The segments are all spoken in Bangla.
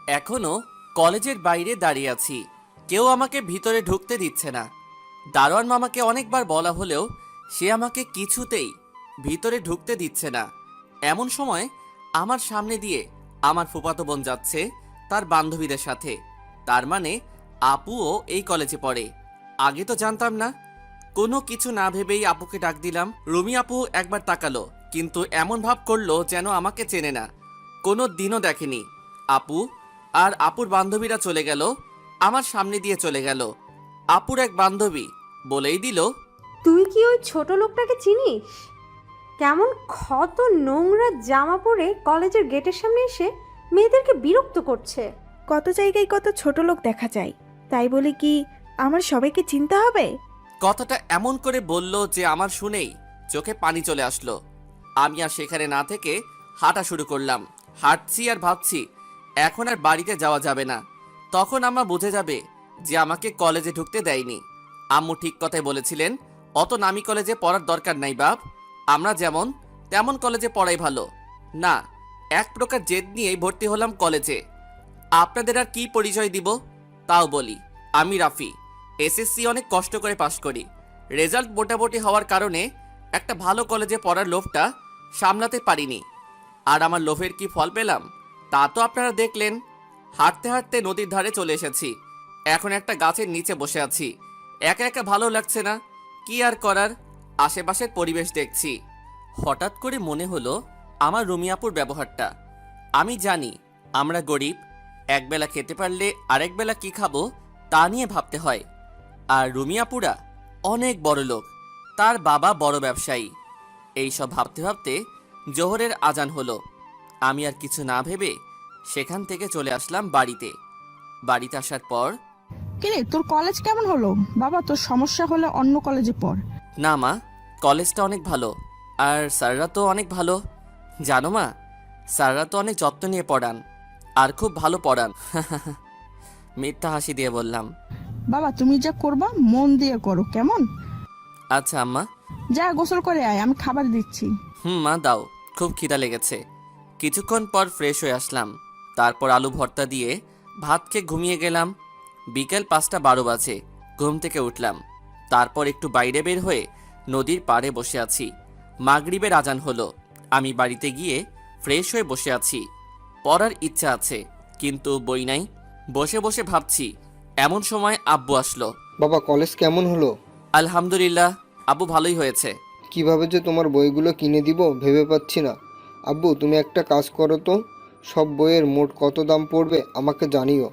এখনো কলেজের বাইরে দাঁড়িয়ে আছি। কেউ আমাকে ভিতরে ঢুকতে দিচ্ছে না। দারোয়ান মামাকে অনেকবার বলা হলেও সে আমাকে কিছুতেই ভিতরে ঢুকতে দিচ্ছে না। এমন সময় আমার সামনে দিয়ে আমার ফুফাতো বোন যাচ্ছে তার বান্ধবীদের সাথে। তার মানে আপুও এই কলেজে পড়ে। আগে তো জানতাম না। কোনো কিছু না ভেবেই আপুকে ডাক দিলাম। রুমি আপু একবার তাকালো, কিন্তু এমন ভাব করলো যেন আমাকে চেনে না, কোনো দিনও দেখেনি। আপু আর আপুর বান্ধবীরা চলে গেল, আমার সামনে দিয়ে চলে গেল। আপুর এক বান্ধবী বলেই দিল, তুই কি ওই ছোট লোকটাকে চিনিস? কেমন ক্ষত নোংরা জামা পরে কলেজের গেটের সামনে এসে মেয়েদেরকে বিরক্ত করছে। কত জায়গায় কত ছোট লোক দেখা যায়, তাই বলে কি আমার সবাইকে চিনতে হবে? কথাটা এমন করে বলল যে আমার শুনেই চোখে পানি চলে আসলো। আমি আর সেখানে না থেকে হাঁটা শুরু করলাম। হাঁটছি আর ভাবছি এখন আর বাড়িতে যাওয়া যাবে না। তখন আম্মা বুঝে যাবে যে আমাকে কলেজে ঢুকতে দেয়নি। আম্মু ঠিক কথাই বলেছিলেন, অত নামি কলেজে পড়ার দরকার নাই বাপ, আমরা যেমন তেমন কলেজে পড়াই ভালো। না, এক প্রকার জেদ নিয়েই ভর্তি হলাম কলেজে। আপনাদের আর কি পরিচয় দিব তাও বলি, আমি রাফি। এসএসসি অনেক কষ্ট করে পাশ করি। রেজাল্ট মোটামুটি হওয়ার কারণে একটা ভালো কলেজে পড়ার লোভটা সামলাতে পারিনি। আর আমার লোভের কি ফল পেলাম তা তো আপনারা দেখলেন। হাঁটতে হাঁটতে নদীর ধারে চলে এসেছি। এখন একটা গাছের নিচে বসে আছি। একা একা ভালো লাগছে না, কি আর করার, আশেপাশের পরিবেশ দেখছি। হঠাৎ করে মনে হলো আমার রুমিয়াপুর ব্যবহারটা। আমি জানি আমরা গরিব, একবেলা খেতে পারলে আরেক বেলা কি খাবো তা নিয়ে ভাবতে হয়। আর রুমিয়াপুরা অনেক বড় লোক, তার বাবা বড় ব্যবসায়ী। এইসব ভাবতে ভাবতে জোহরের আজান হলো। আমি আর কিছু না ভেবে সেখান থেকে চলে আসলাম বাড়িতে। বাড়িতে আসার পর, কিরে তোর কলেজ কেমন হলো? বাবা তোর সমস্যা হলে অন্য কলেজে পড়। না মা, কলেজটা অনেক ভালো, আর স্যাররা তো অনেক ভালো। জানো মা, স্যাররা তো অনেক যত্ন নিয়ে পড়ান, আর খুব ভালো পড়ান। মিথ্যা হাসি দিয়ে বললাম, বাবা তুমি যা করবা মন দিয়ে করো, কেমন? আচ্ছা আম্মা। যা গোসল করে আয়, আমি খাবার দিচ্ছি। মা দাও, খুব খিদা লেগেছে। কিছুক্ষণ পর ফ্রেশ হয়ে আসলাম। তারপর আলু ভর্তা দিয়ে ভাত খেয়ে ঘুমিয়ে গেলাম। বিকেল 5:12 বাজে ঘুম থেকে উঠলাম। তারপর একটু বাইরে বের হয়ে নদীর পাড়ে বসে আছি। মাগরিবের আজান হলো। আমি বাড়িতে গিয়ে ফ্রেশ হয়ে বসে আছি। পড়ার ইচ্ছা আছে, কিন্তু বই নাই। বসে বসে ভাবছি, এমন সময় আব্বু আসলো। বাবা, কলেজ কেমন হলো? আলহামদুলিল্লাহ, আব্বু ভালোই হয়েছে। কিভাবে যে তোমার বইগুলো কিনে দিব ভেবে পাচ্ছি না। আব্বু, তুমি একটা কাজ করো তো, সব বইয়ের মোট কত দাম পড়বে আমাকে জানিও।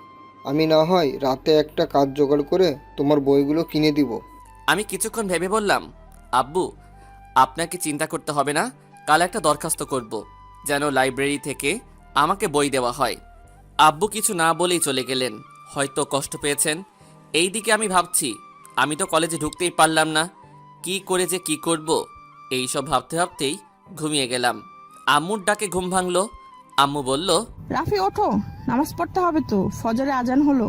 আমি না হয় রাতে একটা কাজ জোগাড় করে তোমার বইগুলো কিনে দিব। আমি কিছুক্ষণ ভেবে বললাম, আব্বু আপনাকে চিন্তা করতে হবে না, কাল একটা দরখাস্ত করব যেন লাইব্রেরি থেকে আমাকে বই দেওয়া হয়। আব্বু কিছু না বলেই চলে গেলেন। হয়তো কষ্ট পেয়েছেন। এইদিকে আমি ভাবছি, আমি তো কলেজে ঢুকতেই পারলাম না, কি করে যে কি করব। এইসব ভাবতে ভাবতেই ঘুমিয়ে গেলাম। আম্মুর ডাকে ঘুম ভাঙলো। আম্মু বলল, রাফি ওঠো, নামাজ পড়তে হবে তো, ফজরে আজান হলো।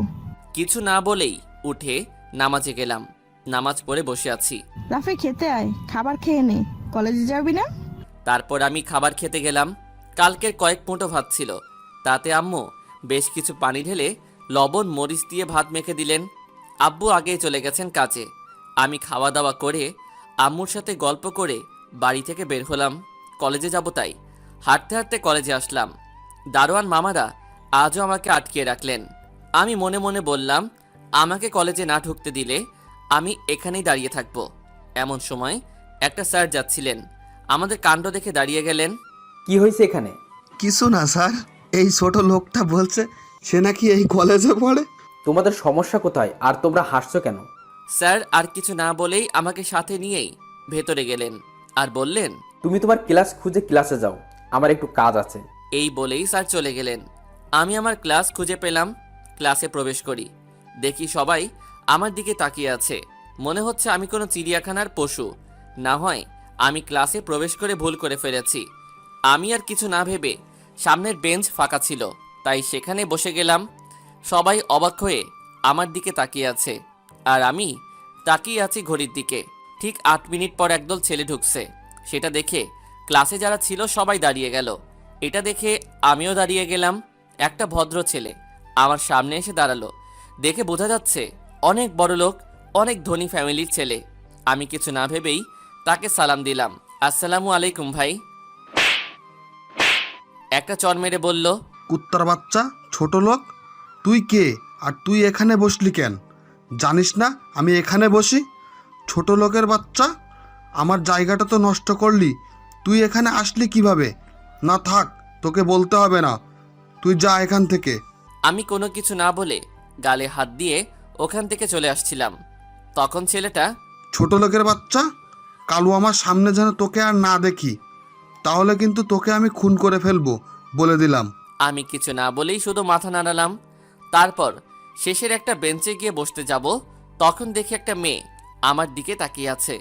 কিছু না বলেই উঠে নামাজে গেলাম। নামাজ পড়ে বসে আছি। রাফি খেতে আয়, খাবার খেয়ে নে, কলেজে যাবি না? তারপর আমি খাবার খেতে গেলাম। কালকের কয়েক মুঠো ভাত ছিল, তাতে আম্মু বেশ কিছু পানি ঢেলে লবণ মরিচ দিয়ে ভাত মেখে দিলেন। আব্বু আগেই চলে গেছেন কাজে। আমি খাওয়া দাওয়া করে আম্মুর সাথে গল্প করে বাড়ি থেকে বের হলাম, কলেজে যাব তাই। হাঁটতে হাঁটতে কলেজে আসলাম। দারোয়ান মামারা আজও আমাকে আটকিয়ে রাখলেন। আমি মনে মনে বললাম, আমাকে কলেজে না ঢুকতে দিলে আমি এখানেই দাঁড়িয়ে থাকব। এমন সময় একটা স্যার যাচ্ছিলেন, আমাদের কাণ্ড দেখে দাঁড়িয়ে গেলেন। কি হয়েছে এখানে? কিছু না স্যার, এই ছোট লোকটা বলছে সে নাকি এই কলেজে পড়ে। তোমাদের সমস্যা কোথায় আর তোমরা হাসছো কেন? স্যার আর কিছু না বলেই আমাকে সাথে নিয়েই ভেতরে গেলেন আর বললেন, তুমি তোমার ক্লাস খুঁজে ক্লাসে যাও, আমার একটু কাজ আছে। এই বলেই স্যার চলে গেলেন। আমি আমার ক্লাস খুঁজে পেলাম। ক্লাসে প্রবেশ করি, দেখি সবাই আমার দিকে তাকিয়ে আছে। মনে হচ্ছে আমি কোনো চিড়িয়াখানার পশু। না হয় আমি ক্লাসে প্রবেশ করে ভুল করে ফেলেছি। আমি আর কিছু না ভেবে সামনের বেঞ্চ ফাঁকা ছিল, তাই সেখানে বসে গেলাম। সবাই অবাক হয়ে আমার দিকে তাকিয়ে আছে, আর আমি তাকিয়ে আছি ঘড়ির দিকে। ঠিক 8 মিনিট পর একদল ছেলে ঢুকছে। সেটা দেখে ক্লাসে যারা ছিল সবাই দাঁড়িয়ে গেল। এটা দেখে আমিও দাঁড়িয়ে গেলাম। একটা ভদ্র ছেলে আমার সামনে এসে দাঁড়ালো। দেখে বোঝা যাচ্ছে অনেক বড় লোক, অনেক ধনী ফ্যামিলির ছেলে। আমি কিছু না ভেবেই তাকে সালাম দিলাম, আসসালামু আলাইকুম ভাই। একটা চর মেরে বলল, কুত্তার বাচ্চা, ছোট লোক, তুই কে আর তুই এখানে বসলি কেন? জানিস না আমি এখানে বসি? ছোট লোকের বাচ্চা, আমার জায়গাটা তো নষ্ট করলি। তুই এখানে আসলি কিভাবে? না থাক, তোকে বলতে হবে না, তুই যা এখান থেকে। আমি কোনো কিছু না বলে গালে হাত দিয়ে ওখান থেকে চলে আসছিলাম। তখন ছেলেটা, ছোট লোকের বাচ্চা, কালু আমার সামনে যেন তোকে আর না দেখি, তাহলে কিন্তু তোকে আমি খুন করে ফেলবো, বলে দিলাম। আমি কিছু না বলেই শুধু মাথা নাড়ালাম। তারপর শেষের একটা বেঞ্চে গিয়ে বসতে যাব, তখন দেখি একটা মেয়ে আমার দিকে তাকিয়ে আছে।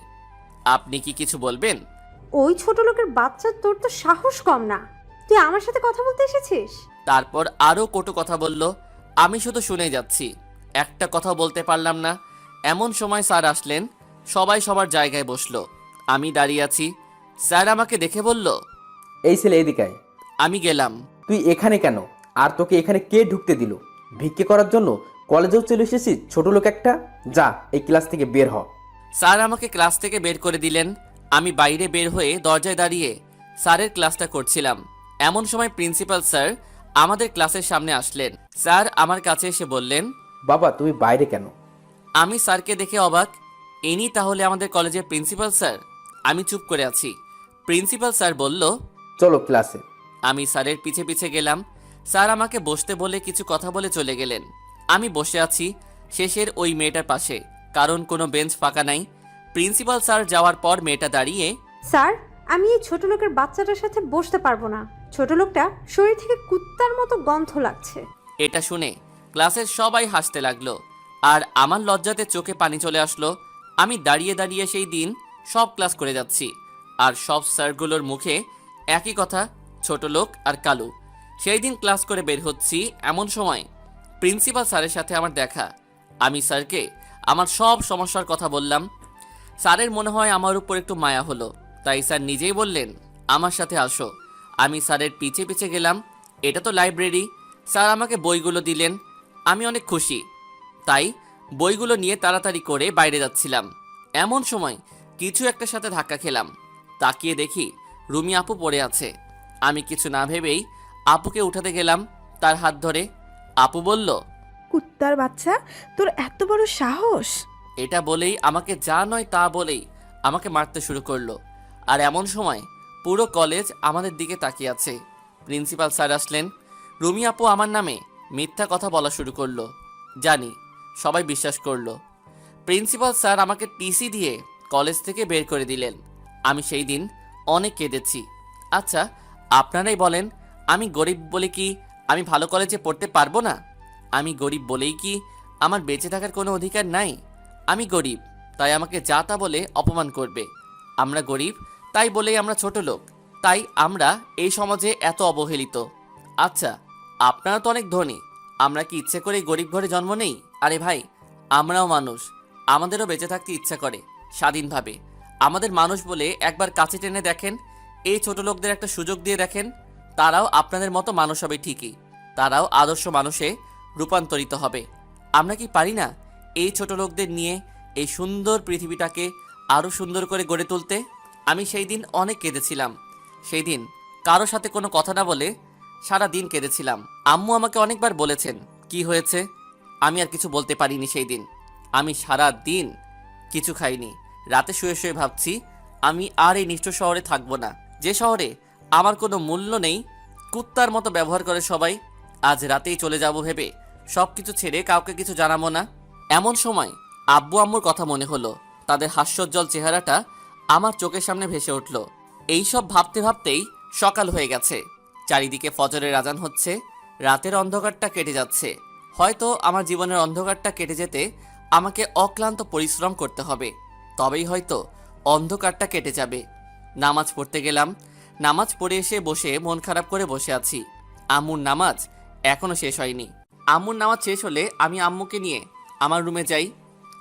আপনি কি কিছু বলবেন? ওই ছোট লোকের বাচ্চা, তোর তো সাহস কম না, তুই আমার সাথে কথা বলতে এসেছিস? তারপর আরও কটু কথা বলল। আমি শুধু শুনে যাচ্ছি, একটা কথা বলতে পারলাম না। এমন সময় স্যার আসলেন, সবাই সবার জায়গায় বসলো। আমি দাঁড়িয়ে আছি। স্যার আমাকে দেখে বলল, এই ছেলে এদিকে আয়। আমি গেলাম। তুই এখানে কেন? আর তোকে এখানে কে ঢুকতে দিল? ভিক্ষে করার জন্য কলেজেও চলে এসেছিস ছোট লোক একটা? যা এই ক্লাস থেকে বের হ। স্যার আমাকে ক্লাস থেকে বের করে দিলেন। আমি বাইরে বের হয়ে দরজায় দাঁড়িয়ে স্যারের ক্লাসটা করছিলাম। এমন সময় প্রিন্সিপাল স্যার আমাদের ক্লাসের সামনে আসলেন। স্যার আমার কাছে এসে বললেন, বাবা তুমি বাইরে কেন? আমি স্যারকে দেখে অবাক। ইনি তাহলে আমাদের কলেজের প্রিন্সিপাল স্যার? আমি চুপ করে আছি। প্রিন্সিপাল স্যার বলল, চলো ক্লাসে। আমি স্যারের পিছে পিছে গেলাম। স্যার আমাকে বসতে বলে কিছু কথা বলে চলে গেলেন। আমি বসে আছি শেষের ওই মেয়েটার পাশে, কারণ কোনো বেঞ্চ ফাঁকা নাই। প্রিন্সিপাল স্যার যাওয়ার পর মেয়েটা দাঁড়িয়ে, স্যার, আমি এই ছোট লোকের বাচ্চাটার সাথে বসতে পারবো না। ছোট লোকটা শরীর থেকে কুত্তার মতো গন্ধ লাগছে। এটা শুনে ক্লাসের সবাই হাসতে লাগলো, আর আমার লজ্জাতে চোখে পানি চলে আসলো। আমি দাঁড়িয়ে দাঁড়িয়ে সেই দিন সব ক্লাস করে যাচ্ছি, আর সব স্যারগুলোর মুখে একই কথা, ছোট লোক আর কালু। সেই দিন ক্লাস করে বের হচ্ছি, এমন সময় প্রিন্সিপাল স্যারের সাথে আমার দেখা। আমি স্যারকে আমার সব সমস্যার কথা বললাম। স্যারের মনে হয় আমার উপর একটু মায়া হলো, তাই স্যার নিজেই বললেন, আমার সাথে আসো। আমি স্যারের পিছে পিছে গেলাম। এটা তো লাইব্রেরি। স্যার আমাকে বইগুলো দিলেন। আমি অনেক খুশি, তাই বইগুলো নিয়ে তাড়াতাড়ি করে বাইরে যাচ্ছিলাম। এমন সময় কিছু একটার সাথে ধাক্কা খেলাম। তাকিয়ে দেখি রুমি আপু পড়ে আছে। আমি কিছু না ভেবেই আপুকে উঠাতে গেলাম তার হাত ধরে। আপু বলল, কুত্তার বাচ্চা, তোর এত বড় সাহস! এটা বলেই আমাকে যা নয় তা বলেই আমাকে মারতে শুরু করলো। আর এমন সময় পুরো কলেজ আমাদের দিকে তাকিয়ে আছে। প্রিন্সিপাল স্যার আসলেন। রুমি আপু আমার নামে মিথ্যা কথা বলা শুরু করলো। জানি সবাই বিশ্বাস করলো। প্রিন্সিপাল স্যার আমাকে টিসি দিয়ে কলেজ থেকে বের করে দিলেন। আমি সেই দিন অনেক কেঁদেছি। আচ্ছা আপনারাই বলেন, আমি গরিব বলে কি আমি ভালো কলেজে পড়তে পারবো না? আমি গরিব বলেই কি আমার বেঁচে থাকার কোনো অধিকার নাই? আমি গরিব, তাই আমাকে যা তা বলে অপমান করবে। আমরা গরিব, তাই বলেই আমরা ছোট লোক, তাই আমরা এই সমাজে এত অবহেলিত। আচ্ছা আপনারা তো অনেক ধনী, আমরা কি ইচ্ছে করে গরিব ঘরে জন্ম নেই? আরে ভাই, আমরাও মানুষ, আমাদেরও বেঁচে থাকতে ইচ্ছা করে স্বাধীনভাবে। আমাদের মানুষ বলে একবার কাছে টেনে দেখেন। এই ছোট লোকদের একটা সুযোগ দিয়ে দেখেন, তারাও আপনাদের মতো মানুষ হবে ঠিকই, তারাও আদর্শ মানুষে রূপান্তরিত হবে। আমরা কি পারি না এই ছোট লোকদের নিয়ে এই সুন্দর পৃথিবীটাকে আরও সুন্দর করে গড়ে তুলতে? আমি সেই দিন অনেক কেঁদেছিলাম। সেই দিন কারো সাথে কোনো কথা না বলে সারা দিন কেঁদেছিলাম। আম্মু আমাকে অনেকবার বলেছেন কি হয়েছে, আমি আর কিছু বলতে পারিনি সেই দিন। আমি সারা দিন কিছু খাইনি। রাতে শুয়ে শুয়ে ভাবছি আমি আর এই নিষ্ঠুর শহরে থাকবো না, যে শহরে আমার কোনো মূল্য নেই, কুত্তার মতো ব্যবহার করে সবাই। আজ রাতেই চলে যাব ভেবে সব কিছু ছেড়ে কাউকে কিছু জানাবো না। এমন সময় আব্বু আম্মুর কথা মনে হলো। তাদের হাস্যোজ্জ্বল চেহারাটা আমার চোখের সামনে ভেসে উঠল। এইসব ভাবতে ভাবতেই সকাল হয়ে গেছে। চারিদিকে ফজরের আজান হচ্ছে। রাতের অন্ধকারটা কেটে যাচ্ছে। হয়তো আমার জীবনের অন্ধকারটা কেটে যেতে আমাকে অক্লান্ত পরিশ্রম করতে হবে, তবেই হয়তো অন্ধকারটা কেটে যাবে। নামাজ পড়তে গেলাম। নামাজ পড়ে এসে বসে মন খারাপ করে বসে আছি। আম্মুর নামাজ এখনো শেষ হয়নি। আম্মুর নামাজ শেষ হলে আমি আম্মুকে নিয়ে আমার রুমে যাই।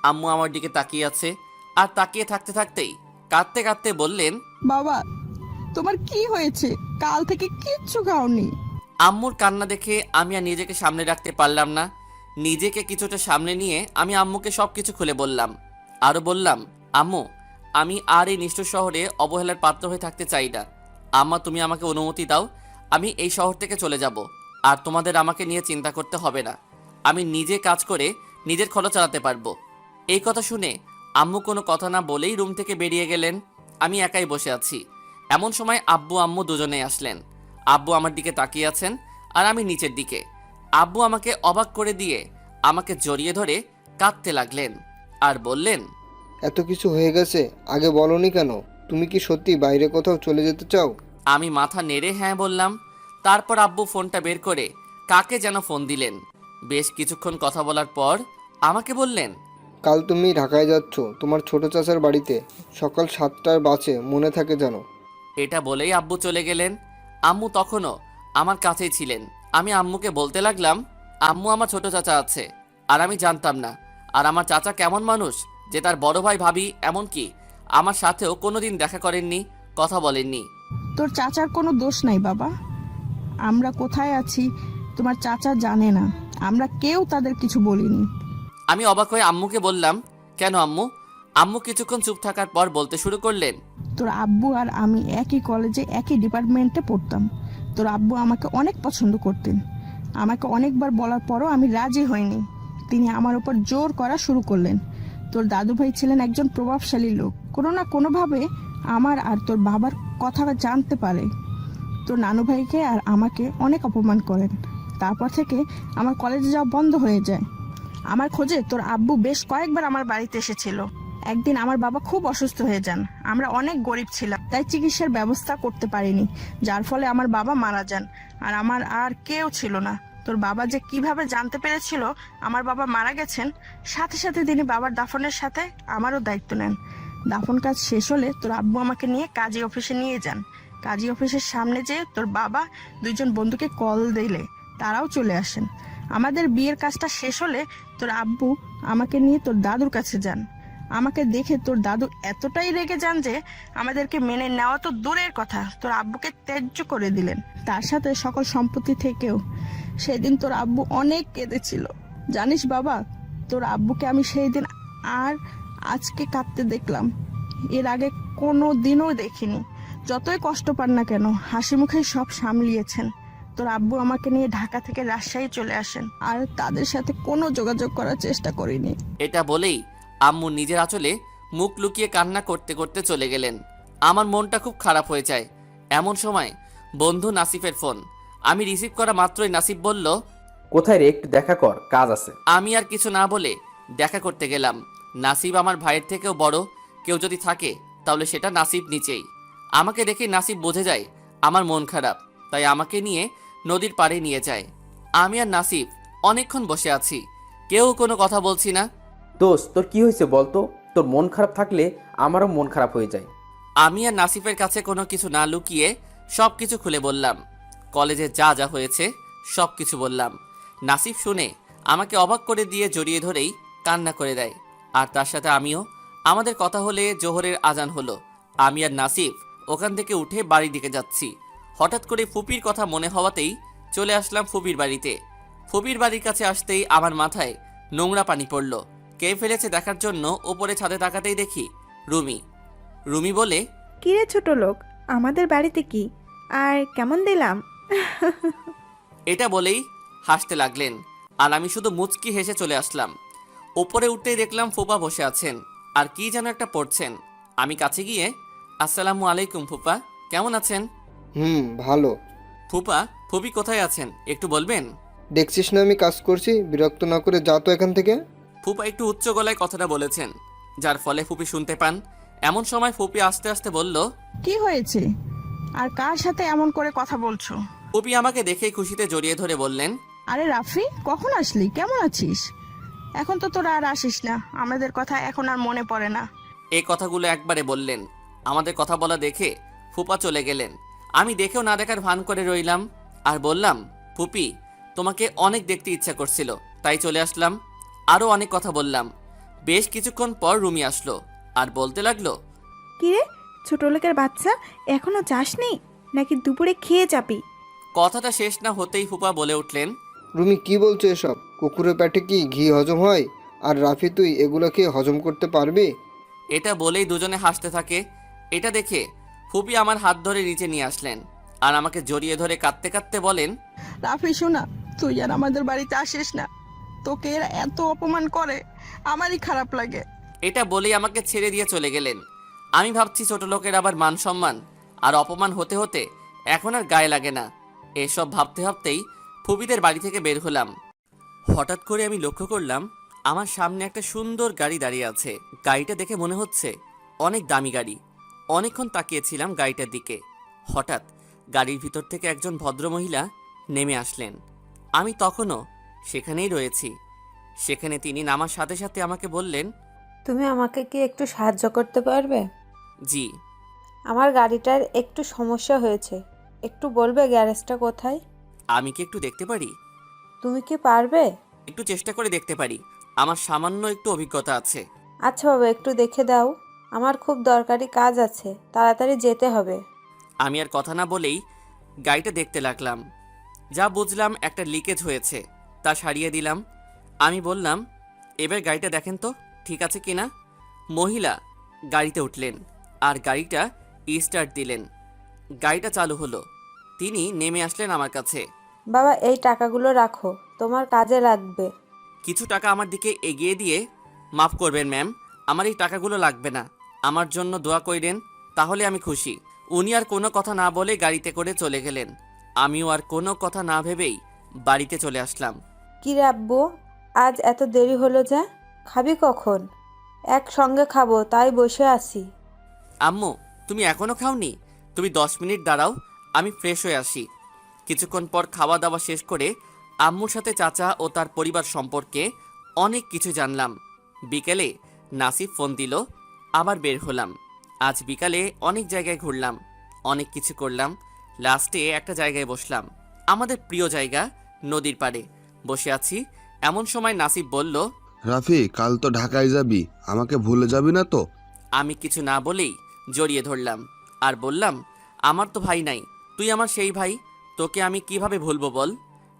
আম্মু আমার দিকে তাকিয়ে আছে, আর তাকিয়ে থাকতে থাকতেই কাঁদতে কাঁদতে বললেন, বাবা তোমার কি হয়েছে? কাল থেকে কিচ্ছু খাওনি। আম্মুর কান্না দেখে আমি আর নিজেকে সামনে রাখতে পারলাম না। নিজেকে কিছুটা সামনে নিয়ে আমি আম্মুকে সব কিছু খুলে বললাম। আরও বললাম, আম্মু, আমি আর এই নিষ্ঠুর শহরে অবহেলার পাত্র হয়ে থাকতে চাই না। আম্মা, তুমি আমাকে অনুমতি দাও, আমি এই শহর থেকে চলে যাব। আর তোমাদের আমাকে নিয়ে চিন্তা করতে হবে না। আমি নিজে কাজ করে নিজের খরচ চালাতে পারবো। এই কথা শুনে আম্মু কোনো কথা না বলেই রুম থেকে বেরিয়ে গেলেন। আমি একাই বসে আছি। এমন সময় আব্বু আম্মু দুজনেই আসলেন। আব্বু আমার দিকে তাকিয়ে আছেন আর আমি নিচের দিকে। আব্বু আমাকে অবাক করে দিয়ে আমাকে জড়িয়ে ধরে কাঁদতে লাগলেন আর বললেন, এত কিছু হয়ে গেছে, আগে বলনি কেন? তুমি কি সত্যি বাইরে কোথাও চলে যেতে চাও? আমি মাথা নেড়ে হ্যাঁ বললাম। তারপর আব্বু ফোনটা বের করে কাকে যেন ফোন দিলেন। বেশ কিছুক্ষণ কথা বলার পর আমাকে বললেন, কাল তুমি ঢাকায় যাচ্ছ তোমার ছোট চাচার বাড়িতে, সকাল 7টার বাসে, মনে থাকে যেন। এটা বলেই আব্বু চলে গেলেন। আম্মু তখনও আমার কাছেই ছিলেন। আমি আম্মুকে বলতে লাগলাম, আম্মু, আমার ছোট চাচা আছে আর আমি জানতাম না। আর আমার চাচা কেমন মানুষ যে তার বড় ভাই ভাবি এমনকি আমার সাথেও কোনোদিন দেখা করেননি, কথা বলেননি। তোর চাচার কোনো দোষ নাই বাবা। আমরা কোথায় আছি তোমার চাচা জানে না, আমরা কেউ তাদের কিছু বলিনি। আমি অবাক হয়ে আম্মুকে বললাম, কেন আম্মু? আম্মু কিছুক্ষণ চুপ থাকার পর বলতে শুরু করলেন, তোর আব্বু আর আমি একই কলেজে একই ডিপার্টমেন্টে পড়তাম। তোর আব্বু আমাকে অনেক পছন্দ করতেন। আমাকে অনেকবার বলার পরও আমি রাজি হইনি। তিনি আমার উপর জোর করা শুরু করলেন। তোর দাদু ভাই ছিলেন একজন প্রভাবশালী লোক, কোনো না কোনোভাবে আমার আর তোর বাবার কথা জানতে পারে। তোর নানু ভাইকে আর আমাকে অনেক অপমান করেন। তারপর থেকে আমার কলেজে যাওয়া বন্ধ হয়ে যায়। আমার খোঁজে তোর আব্বু বেশ কয়েকবার আমার বাড়িতে এসেছিল। একদিন আমার বাবা খুব অসুস্থ হয়ে যান। আমরা অনেক গরিব ছিলাম, তাই চিকিৎসার ব্যবস্থা করতে পারিনি, যার ফলে আমার বাবা মারা যান। আর আমার আর কেউ ছিল না। তোর বাবা যে কিভাবে জানতে পেরেছিল আমার বাবা মারা গেছেন, সাথে সাথে তিনি বাবার দাফনের সাথে আমারও দায়িত্ব নেন। দাফন কাজ শেষ হলে তোর আব্বু আমাকে নিয়ে কাজী অফিসে নিয়ে যান। কাজী অফিসের সামনে যেয়ে তোর বাবা দুইজন বন্ধুকে কল দিলে তারাও চলে আসেন। আমাদের বিয়ের কাজটা শেষ হলে তোর আব্বু আমাকে নিয়ে তোর দাদুর কাছে যান। আমাকে দেখে তোর দাদু এতটাই রেগে যান যে আমাদেরকে মেনে নেওয়া তো দূরের কথা, তোর আব্বুকে ত্যায্য করে দিলেন, তার সাথে সকল সম্পত্তি থেকেও। সেদিন তোর আব্বু অনেক কেঁদেছিল। জানিস বাবা, তোর আব্বুকে আমি সেই দিন আর আজকে কাঁদতে দেখলাম। এর আগে কোনো দিনও দেখিনি। যতই কষ্ট পান না কেন, হাসি মুখে সব সামলিয়েছেন। তোর আব্বু আমাকে নিয়ে ঢাকা থেকে রাজশাহী চলে আসেন, আর তাদের সাথে কোনো যোগাযোগ করার চেষ্টা করিনি। এটা বলেই আম্মু নিজের আঁচলে মুখ লুকিয়ে কান্না করতে করতে চলে গেলেন। আমার মনটা খুব খারাপ হয়ে যায়। এমন সময় বন্ধু নাসিফের ফোন। আমি রিসিভ করা মাত্রই নাসিফ বলল, কোথায় রে, একটু দেখা কর, কাজ আছে। আমি আর কিছু না বলে দেখা করতে গেলাম। নাসিব আমার ভাইয়ের থেকেও বড় কেউ যদি থাকে তাহলে সেটা নাসিব নিচেই। আমাকে দেখে নাসিব বোঝে যায় আমার মন খারাপ, তাই আমাকে নিয়ে নদীর পাড়ে নিয়ে যায়। আমি আর নাসিব অনেকক্ষণ বসে আছি, কেউ কোনো কথা বলছি না। দোস্ত, তোর কি হয়েছে বলতো? তোর মন খারাপ থাকলে আমারও মন খারাপ হয়ে যায়। আমি আর নাসিফের কাছে কোনো কিছু না লুকিয়ে সব কিছু খুলে বললাম। কলেজে যা যা হয়েছে সব কিছু বললাম। নাসিফ শুনে আমাকে অবাক করে দিয়ে জড়িয়ে ধরেই কান্না করে দেয়, আর তার সাথে আমিও। আমাদের কথা হলে জোহরের আজান হলো। আমি আর নাসিফ ওখান থেকে উঠে বাড়ির দিকে যাচ্ছি। হঠাৎ করে ফুপির কথা মনে হওয়াতেই চলে আসলাম ফুপির বাড়িতে। ফুপির বাড়ির কাছে আসতেই আমার মাথায় নোংরা পানি পড়ল। কে ফেলেছে দেখার জন্য ওপরে ছাদে তাকাতেই দেখি রুমি। রুমি বলে, কিরে ছোট লোক, আমাদের বাড়িতে কি আর কেমন দিলাম? এটা বলেই হাসতে লাগলেন, আর আমি শুধু মুচকি হেসে চলে আসলাম। ওপরে উঠতেই দেখলাম ফুপা বসে আছেন আর কি যেন একটা পড়ছেন। আমি কাছে গিয়ে, আসসালামু আলাইকুম ফুপা, কেমন আছেন? ভালো। ফুপা, ফুপি কোথায় আছেন একটু বলবেন? দেখছিস না আমি কাজ করছি, বিরক্ত না করে যা তো এখান থেকে। ফুপা একটু উচ্চ গলায় কথাটা বলেছেন, যার ফলে ফুপি শুনতে পান। এমন সময় ফুপি আস্তে আস্তে বলল, কি হয়েছে আর কার সাথে এমন করে কথা বলছো? ফুপি আমাকে দেখেই খুশিতে জড়িয়ে ধরে বললেন, আরে রাফি, কখন আসলি? কেমন আছিস? এখন তো তোরা আর আসিস না, আমাদের কথা এখন আর মনে পড়ে না। এই কথাগুলো একবারে বললেন। আমাদের কথা বলা দেখে ফুপা চলে গেলেন। আমি দেখেও না দেখার ভান করে রইলাম আর বললাম, ফুপি, তোমাকে অনেক দেখতে ইচ্ছা করছিল তাই চলে আসলাম। আরও অনেক কথা বললাম। বেশ কিছুক্ষণ পর রুমি আসলো আর বলতে লাগলো, কিরে ছোট লোকের বাচ্চা, এখনো যাসনি নাকি দুপুরে খেয়ে যাবি? কথাটা শেষ না হতেই ফুপা বলে উঠলেন, রুমি কি বলছো এসব? কুকুরের পেটে কি ঘি হজম হয়? আর রাফি তুই এগুলো খেয়ে হজম করতে পারবি? এটা বলেই দুজনে হাসতে থাকে। এটা দেখে ফুপি আমার হাত ধরে নিচে নিয়ে আসলেন আর আমাকে জড়িয়ে ধরে কাঁদতে কাঁদতে বলেন, রাফি শোনা, তুই আর আমাদের বাড়িতে আসিস না। তোকে এরা এত অপমান করে, আমারই খারাপ লাগে। এটা বলেই আমাকে ছেড়ে দিয়ে চলে গেলেন। আমি ভাবছি ছোট লোকের আবার মান সম্মান আর অপমান হতে হতে এখন আর গায়ে লাগে না। এসব ভাবতে ভাবতেই ফুপিদের বাড়ি থেকে বের হলাম। হঠাৎ করে আমি লক্ষ্য করলাম আমার সামনে একটা সুন্দর গাড়ি দাঁড়িয়ে আছে। গাড়িটা দেখে মনে হচ্ছে অনেক দামি গাড়ি। অনেকক্ষণ তাকিয়েছিলাম গাড়িটার দিকে। হঠাৎ গাড়ির ভিতর থেকে একজন ভদ্রমহিলা নেমে আসলেন। আমি তখনও সেখানেই রয়েছি। সেখানে তিনি নামার সাথে সাথে আমাকে বললেন, তুমি আমাকে কি একটু সাহায্য করতে পারবে? জি। আমার গাড়িটার একটু সমস্যা হয়েছে, একটু বলবে গ্যারেজটা কোথায়? আমি কি একটু দেখতে পারি? তুমি কি পারবে? একটু চেষ্টা করে দেখতে পারি, আমার সামান্য একটু অভিজ্ঞতা আছে। আচ্ছা বাবা, একটু দেখে দাও, আমার খুব দরকারি কাজ আছে, তাড়াতাড়ি যেতে হবে। আমি আর কথা না বলেই গাড়িটা দেখতে লাগলাম। যা বুঝলাম একটা লিকেজ হয়েছে, তা সারিয়ে দিলাম। আমি বললাম, এবার গাড়িটা দেখেন তো ঠিক আছে কিনা। মহিলা গাড়িতে উঠলেন আর গাড়িটা স্টার্ট দিলেন। গাড়িটা চালু হলো। তিনি নেমে আসলেন আমার কাছে। বাবা, এই টাকাগুলো রাখো, তোমার কাজে লাগবে। কিছু টাকা আমার দিকে এগিয়ে দিয়ে, মাফ করবেন ম্যাম, আমার এই টাকাগুলো লাগবে না, আমার জন্য দোয়া কইরেন, তাহলে আমি খুশি। উনি আর কোনো কথা না বলে গাড়িতে করে চলে গেলেন। আমিও আর কোনো কথা না ভেবেই বাড়িতে চলে আসলাম। কি রে আব্বু, আজ এত দেরি হলো যে? খাবি কখন? একসঙ্গে খাবো, তাই বসে আছি। আম্মু, তুমি এখনো খাওনি? তুমি 10 মিনিট দাঁড়াও, আমি ফ্রেশ হয়ে আসি। কিছুক্ষণ পর খাওয়া দাওয়া শেষ করে আম্মুর সাথে চাচা ও তার পরিবার সম্পর্কে অনেক কিছু জানলাম। বিকেলে নাসিব ফোন দিল, আবার বের হলাম। আজ বিকালে অনেক জায়গায় ঘুরলাম, অনেক কিছু করলাম। লাস্টে একটা জায়গায় বসলাম, আমাদের প্রিয় জায়গা, নদীর পাড়ে বসে আছি। এমন সময় নাসিব বলল, রাফি, কাল তো ঢাকায় যাবি, আমাকে ভুলে যাবি না তো? আমি কিছু না বলেই জড়িয়ে ধরলাম আর বললাম, আমার তো ভাই নাই, তুই আমার সেই ভাই, তোকে আমি কিভাবে ভুলবো বল।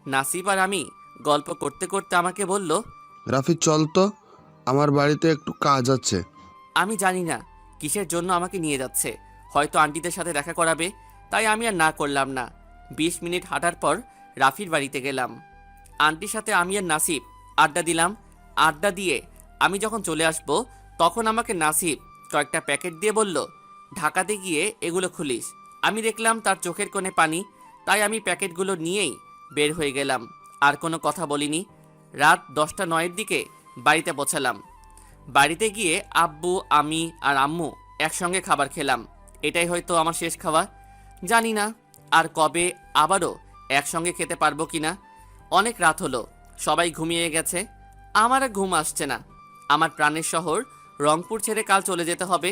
নাসিব আর আমি গল্প করতে করতে আমাকে বলল, রাফি চল তো, আমার বাড়িতে একটু কাজ আছে। আমি জানি না কিসের জন্য আমাকে নিয়ে যাচ্ছে, হয়তো আন্টিদের সাথে দেখা করাবে, তাই আমি আর না করলাম না। 20 মিনিট হাঁটার পর রাফির বাড়িতে গেলাম। আন্টির সাথে আমি আর নাসিব আড্ডা দিলাম। আড্ডা দিয়ে আমি যখন চলে আসব, তখন আমাকে নাসিব কয়েকটা প্যাকেট দিয়ে বলল, ঢাকাতে গিয়ে এগুলো খুলিস। আমি দেখলাম তার চোখের কোণে পানি, তাই আমি প্যাকেটগুলো নিয়েই বের হয়ে গেলাম। আর কোনো কথা বলিনি। রাত 10টা 9-এর দিকে বাড়িতে পৌঁছালাম। বাড়িতে গিয়ে আব্বু, আমি আর আম্মু একসঙ্গে খাবার খেলাম। এটাই হয়তো আমার শেষ খাওয়া। জানি না আর কবে আবারও একসঙ্গে খেতে পারবো কিনা। অনেক রাত হলো, সবাই ঘুমিয়ে গেছে, আমার আর ঘুম আসছে না। আমার প্রাণের শহর রংপুর ছেড়ে কাল চলে যেতে হবে।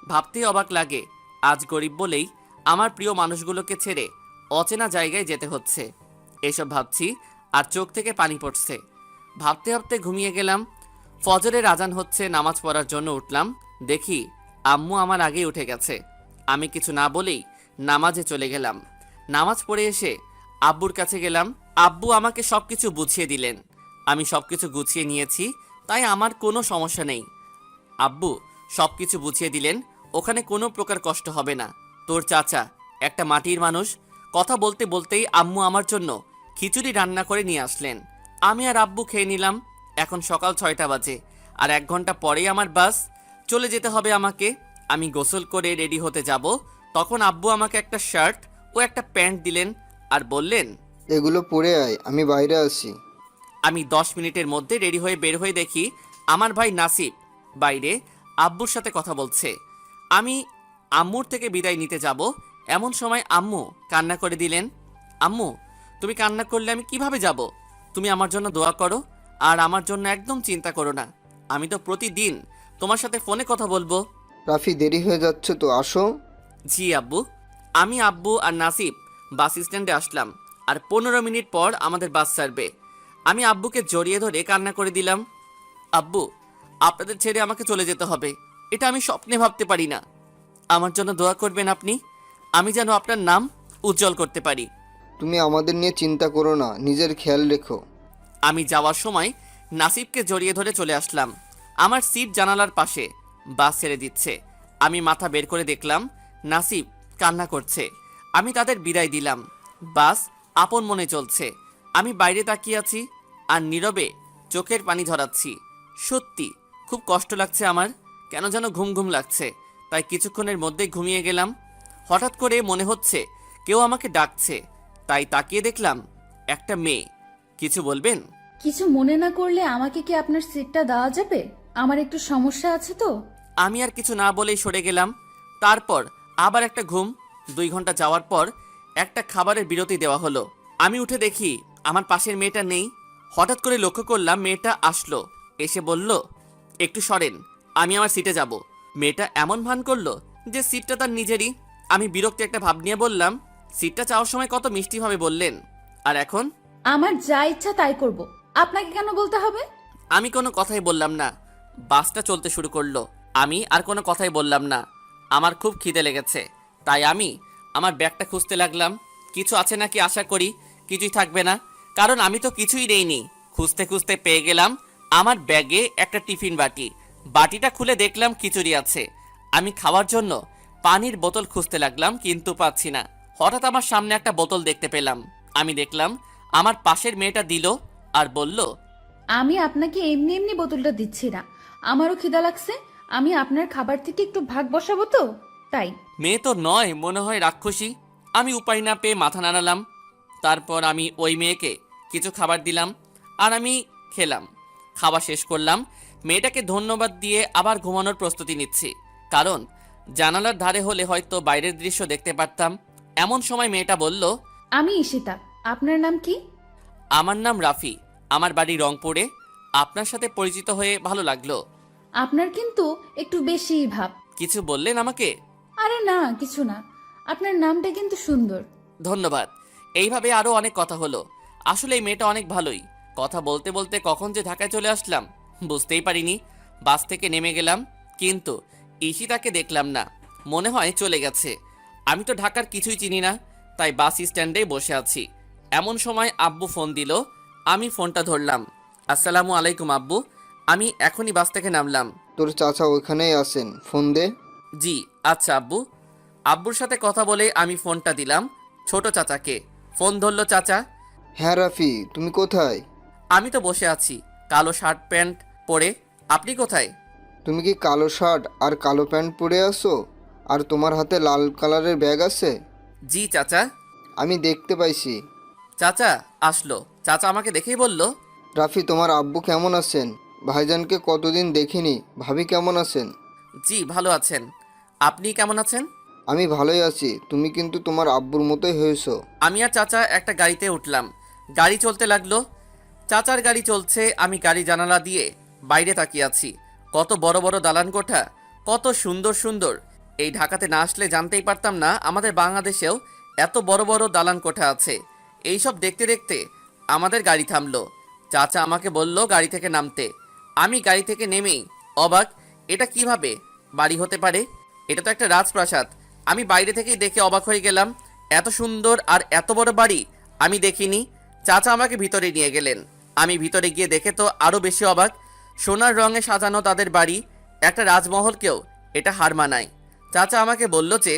ভাবতেই অবাক লাগে, আজ গরিব বলেই আমার প্রিয় মানুষগুলোকে ছেড়ে অচেনা জায়গায় যেতে হচ্ছে। এসব ভাবছি আর চোখ থেকে পানি পড়ছে। ভাবতে ভাবতে ঘুমিয়ে গেলাম। ফজরের আজান হচ্ছে, নামাজ পড়ার জন্য উঠলাম। দেখি আম্মু আমার আগেই উঠে গেছে। আমি কিছু না বলেই নামাজে চলে গেলাম। নামাজ পড়ে এসে আব্বুর কাছে গেলাম। আব্বু আমাকে সব কিছু বুঝিয়ে দিলেন। আমি সব কিছু গুছিয়ে নিয়েছি, তাই আমার কোনো সমস্যা নেই। আব্বু সব কিছু বুঝিয়ে দিলেন, ওখানে কোনো প্রকার কষ্ট হবে না। তোর চাচা একটা মাটির মানুষ। কথা বলতে বলতেই আম্মু আমার জন্য খিচুড়ি রান্না করে নিয়ে আসলেন। আমি আর আব্বু খেয়ে নিলাম। এখন সকাল 6টা বাজে, আর 1 ঘন্টা পরেই আমার বাস, চলে যেতে হবে আমাকে। আমি গোসল করে রেডি হতে যাব, তখন আব্বু আমাকে একটা শার্ট ও একটা প্যান্ট দিলেন আর বললেন, এগুলো পরে আয়, আমি বাইরে আছি। আমি 10 মিনিটের মধ্যে রেডি হয়ে বের হয়ে দেখি আমার ভাই নাসিব বাইরে আব্বুর সাথে কথা বলছে। আমি আম্মুর থেকে বিদায় নিতে যাব, এমন সময় আম্মু কান্না করে দিলেন। আম্মু, তুমি কান্না করলে আমি কিভাবে যাব? তুমি আমার জন্য দোয়া করো আর আমার জন্য একদম চিন্তা করো না। আমি তো প্রতিদিন তোমার সাথে ফোনে কথা বলবো। রাফি, দেরি হয়ে যাচ্ছে তো, আসো। জি আব্বু। আমি, আব্বু আর নাসিব বাস স্ট্যান্ডে আসলাম, আর 15 মিনিট পর আমাদের বাস ছাড়বে। আমি আব্বুকে জড়িয়ে ধরে কান্না করে দিলাম। আব্বু, আপনাদের ছেড়ে আমাকে চলে যেতে হবে, এটা আমি স্বপ্নে ভাবতে পারি না। আমার জন্য দোয়া করবেন আপনি, আমি যেন আপনার নাম উজ্জ্বল করতে পারি। তুমি আমাদের নিয়ে চিন্তা করো না, নিজের খেয়াল রেখো। আমি যাওয়ার সময় নাসিবকে জড়িয়ে ধরে চলে আসলাম। আমার সিট জানালার পাশে, বাস ছেড়ে দিচ্ছে। আমি মাথা বের করে দেখলাম নাসিব কান্না করছে। আমি তাদের বিদায় দিলাম। বাস আপন মনে চলছে। আমি বাইরে তাকিয়ে আছি আর নীরবে চোখের পানি ঝরাচ্ছি। সত্যি খুব কষ্ট লাগছে আমার, কেন যেন ঘুম ঘুম লাগছে। তাই কিছুক্ষণের মধ্যেই ঘুমিয়ে গেলাম। হঠাৎ করে মনে হচ্ছে কেউ আমাকে ডাকছে, তাই তাকিয়ে দেখলাম একটা মেয়ে। কিছু বলবেন? কিছু মনে না করলে আমাকে কি আপনার সিটটা দেওয়া যাবে? আমার একটু সমস্যা আছে তো। আমি আর কিছু না বলেই সরে গেলাম। তারপর আবার একটা ঘুম। 2 ঘন্টা যাওয়ার পর একটা খাবারের বিরতি দেওয়া হলো। আমি উঠে দেখি আমার পাশের মেয়েটা নেই। হঠাৎ করে লক্ষ্য করলাম মেয়েটা আসলো, এসে বলল, একটু সরেন, আমি আমার সিটে যাব। মেয়েটা এমন ভান করলো যে সিটটা তার নিজেরই। আমি বিরক্তি একটা ভাব নিয়ে বললাম, সিটটা চাওয়ার সময় কত মিষ্টিভাবে বললেন, আর এখন? আমার যা ইচ্ছা তাই করব, আপনাকে কেন বলতে হবে? আমি কোনো কথাই বললাম না। বাসটা চলতে শুরু করলো। আমি আর কোনো কথাই বললাম না। আমার খুব খিদে লেগেছে, তাই আমি আমার ব্যাগটা খুঁজতে লাগলাম। কিছু আছে নাকি আশা করি কিছুই থাকবে না, কারণ আমি তো কিছুই নেইনি। খুঁজতে খুঁজতে পেয়ে গেলাম আমার ব্যাগে একটা টিফিন বাটি। বাটিটা খুলে দেখলাম খিচুড়ি আছে। আমি খাওয়ার জন্য পানির বোতল খুঁজতে লাগলাম, কিন্তু পাচ্ছি না। হঠাৎ আমার সামনে একটা বোতল দেখতে পেলাম। আমি দেখলাম আমার পাশের মেয়েটা দিল আর বলল, আমি আপনাকে এমনি এমনি বোতলটা দিচ্ছি না, আমারও খিদা লাগছে। আমি আপনার খাবার থেকে একটু ভাগ বসাবো তো, তাই। মেয়ে তো নয়, মনে হয় রাক্ষসী। আমি উপায় না পেয়ে মাথা নাড়ালাম। তারপর আমি ওই মেয়েকে কিছু খাবার দিলাম আর আমি খেলাম। খাওয়া শেষ করলাম। মেয়েটাকে ধন্যবাদ দিয়ে আবার ঘুমানোর প্রস্তুতি নিচ্ছি, কারণ জানালার ধারে হলে হয়তো বাইরের দৃশ্য দেখতে পারতাম। এমন সময় মেয়েটা বলল, আমি ঈশিতা, আপনার নাম কি? আমার নাম রাফি, আমার বাড়ি রংপুরে। আপনার সাথে পরিচিত হয়ে ভালো লাগলো। আপনার কিন্তু একটু বেশিই ভাব। কিছু বললেন আমাকে? আরে না, কিছু না। আপনার নামটা কিন্তু সুন্দর। ধন্যবাদ। এইভাবে আরো অনেক কথা হলো। আসলে এই মেয়েটা অনেক ভালোই। কথা বলতে বলতে কখন যে ঢাকায় চলে আসলাম বুঝতেই পারিনি। বাস থেকে নেমে গেলাম, কিন্তু ঈশিতাকে দেখলাম না। মনে হয় চলে গেছে। আমি তো ঢাকার কিছুই চিনি না, তাই বাস স্ট্যান্ডে বসে আছি। এমন সময় আব্বু ফোন দিল। আমি ফোনটা ধরলাম। আসসালামু আলাইকুম আব্বু, আমি এখনই বাস থেকে নামলাম। তোর চাচা ওইখানেই আছেন, ফোন দে। জি আচ্ছা আব্বু। আব্বুর সাথে কথা বলে আমি ফোনটা দিলাম ছোট চাচাকে। ফোন ধরলো চাচা। হ্যাঁ রাফি, তুমি কোথায়? আমি তো বসে আছি, কালো শার্ট প্যান্ট পরে। আপনি কোথায়? তুমি কি কালো শার্ট আর কালো প্যান্ট পরে আসো? আর তোমার হাতে লাল কালারের ব্যাগ আছে? জি চাচা। আমি দেখতে পাইছি। চাচা আসলো। চাচা আমাকে দেখেই বলল, রাফি, তোমার আব্বু কেমন আছেন? ভাইজানকে কতদিন দেখিনি, ভাবি কেমন আছেন? জি ভালো আছেন। আপনি কেমন আছেন? আমি ভালোই আছি। তুমি কিন্তু তোমার আব্বুর মতোই হয়েছো। আমি আর চাচা একটা গাড়িতে উঠলাম। গাড়ি চলতে লাগলো। চাচার গাড়ি চলছে, আমি গাড়ি জানালা দিয়ে বাইরে তাকিয়ে আছি। কত বড় বড় দালান কোঠা, কত সুন্দর সুন্দর। এই ঢাকাতে না আসলে জানতেই পারতাম না আমাদের বাংলাদেশেও এত বড় বড় দালান কোঠা আছে। এইসব দেখতে দেখতে আমাদের গাড়ি থামলো। চাচা আমাকে বলল গাড়ি থেকে নামতে। আমি গাড়ি থেকে নেমেই অবাক, এটা কিভাবে বাড়ি হতে পারে? এটা তো একটা রাজপ্রাসাদ। আমি বাইরে থেকেই দেখে অবাক হয়ে গেলাম। এত সুন্দর আর এত বড় বাড়ি আমি দেখিনি। চাচা আমাকে ভিতরে নিয়ে গেলেন। আমি ভিতরে গিয়ে দেখে তো আরও বেশি অবাক। সোনার রঙে সাজানো তাদের বাড়ি, একটা রাজমহলকেও এটা হার মানায়। চাচা আমাকে বলল যে,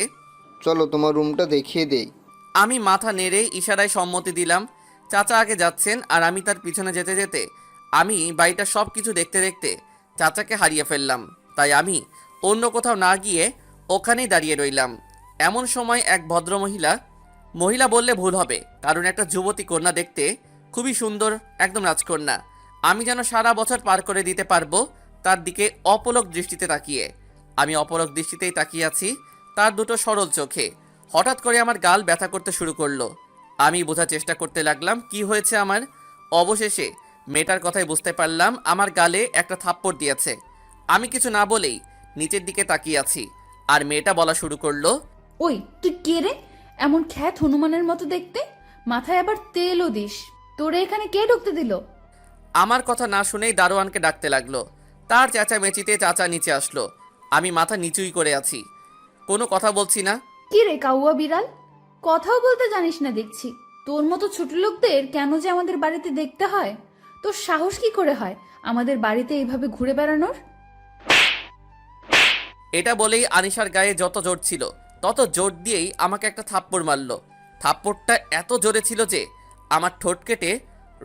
চলো তোমার রুমটা দেখিয়ে দেই। আমি মাথা নেড়ে ইশারায় সম্মতি দিলাম। চাচা আগে যাচ্ছেন আর আমি তার পিছনে যেতে যেতে আমি বাড়িটা সব কিছু দেখতে দেখতে চাচাকে হারিয়ে ফেললাম। তাই আমি অন্য কোথাও না গিয়ে ওখানেই দাঁড়িয়ে রইলাম। এমন সময় এক ভদ্রমহিলা, মহিলা বললে ভুল হবে, কারণ একটা যুবতী কন্যা দেখতে খুবই সুন্দর, একদম রাজকন্যা। আমি যেন সারা বছর পার করে দিতে পারবো তার দিকে অপলক দৃষ্টিতে তাকিয়ে। আমি অপলক দৃষ্টিতেই তাকিয়ে আছি তার দুটো সরল চোখে। হঠাৎ করে আমার গাল ব্যথা করতে শুরু করলো। আমি বোঝার চেষ্টা করতে লাগলাম কি হয়েছে আমার। অবশেষে মেয়েটার কথাই বুঝতে পারলাম আমার গালে একটা থাপ্পড় দিয়েছে। আমি কিছু না বলেই নিচের দিকে তাকিয়ে আছি, আর মেয়েটা বলা শুরু করলো, ওই তুই কে রে? এমন খ্যাত হনুমানের মতো দেখতে, মাথায় আবার তেলও দিস। তোরে এখানে কে ঢুকতে দিল? আমার কথা না শুনেই দারোয়ানকে ডাকতে লাগলো। তার চেঁচামেচিতে চাচা নিচে আসলো। আমি মাথা নিচুই করে আছি, কোনো কথা বলছি না। কি রে কাউয়া বিড়াল, কথাও বলতে জানিস না দেখছি। তোর মতো ছোট লোকদের কেন যে আমাদের বাড়িতে দেখতে হয়? তোর সাহস কি করে হয় আমাদের বাড়িতে এইভাবে ঘুরে বেড়ানোর? এটা বলেই আনিশার গায়ে যত জোর ছিল তত জোর দিয়েই আমাকে একটা থাপ্পড় মারলো। থাপ্পড়টা এত জোরে ছিল যে আমার ঠোঁট কেটে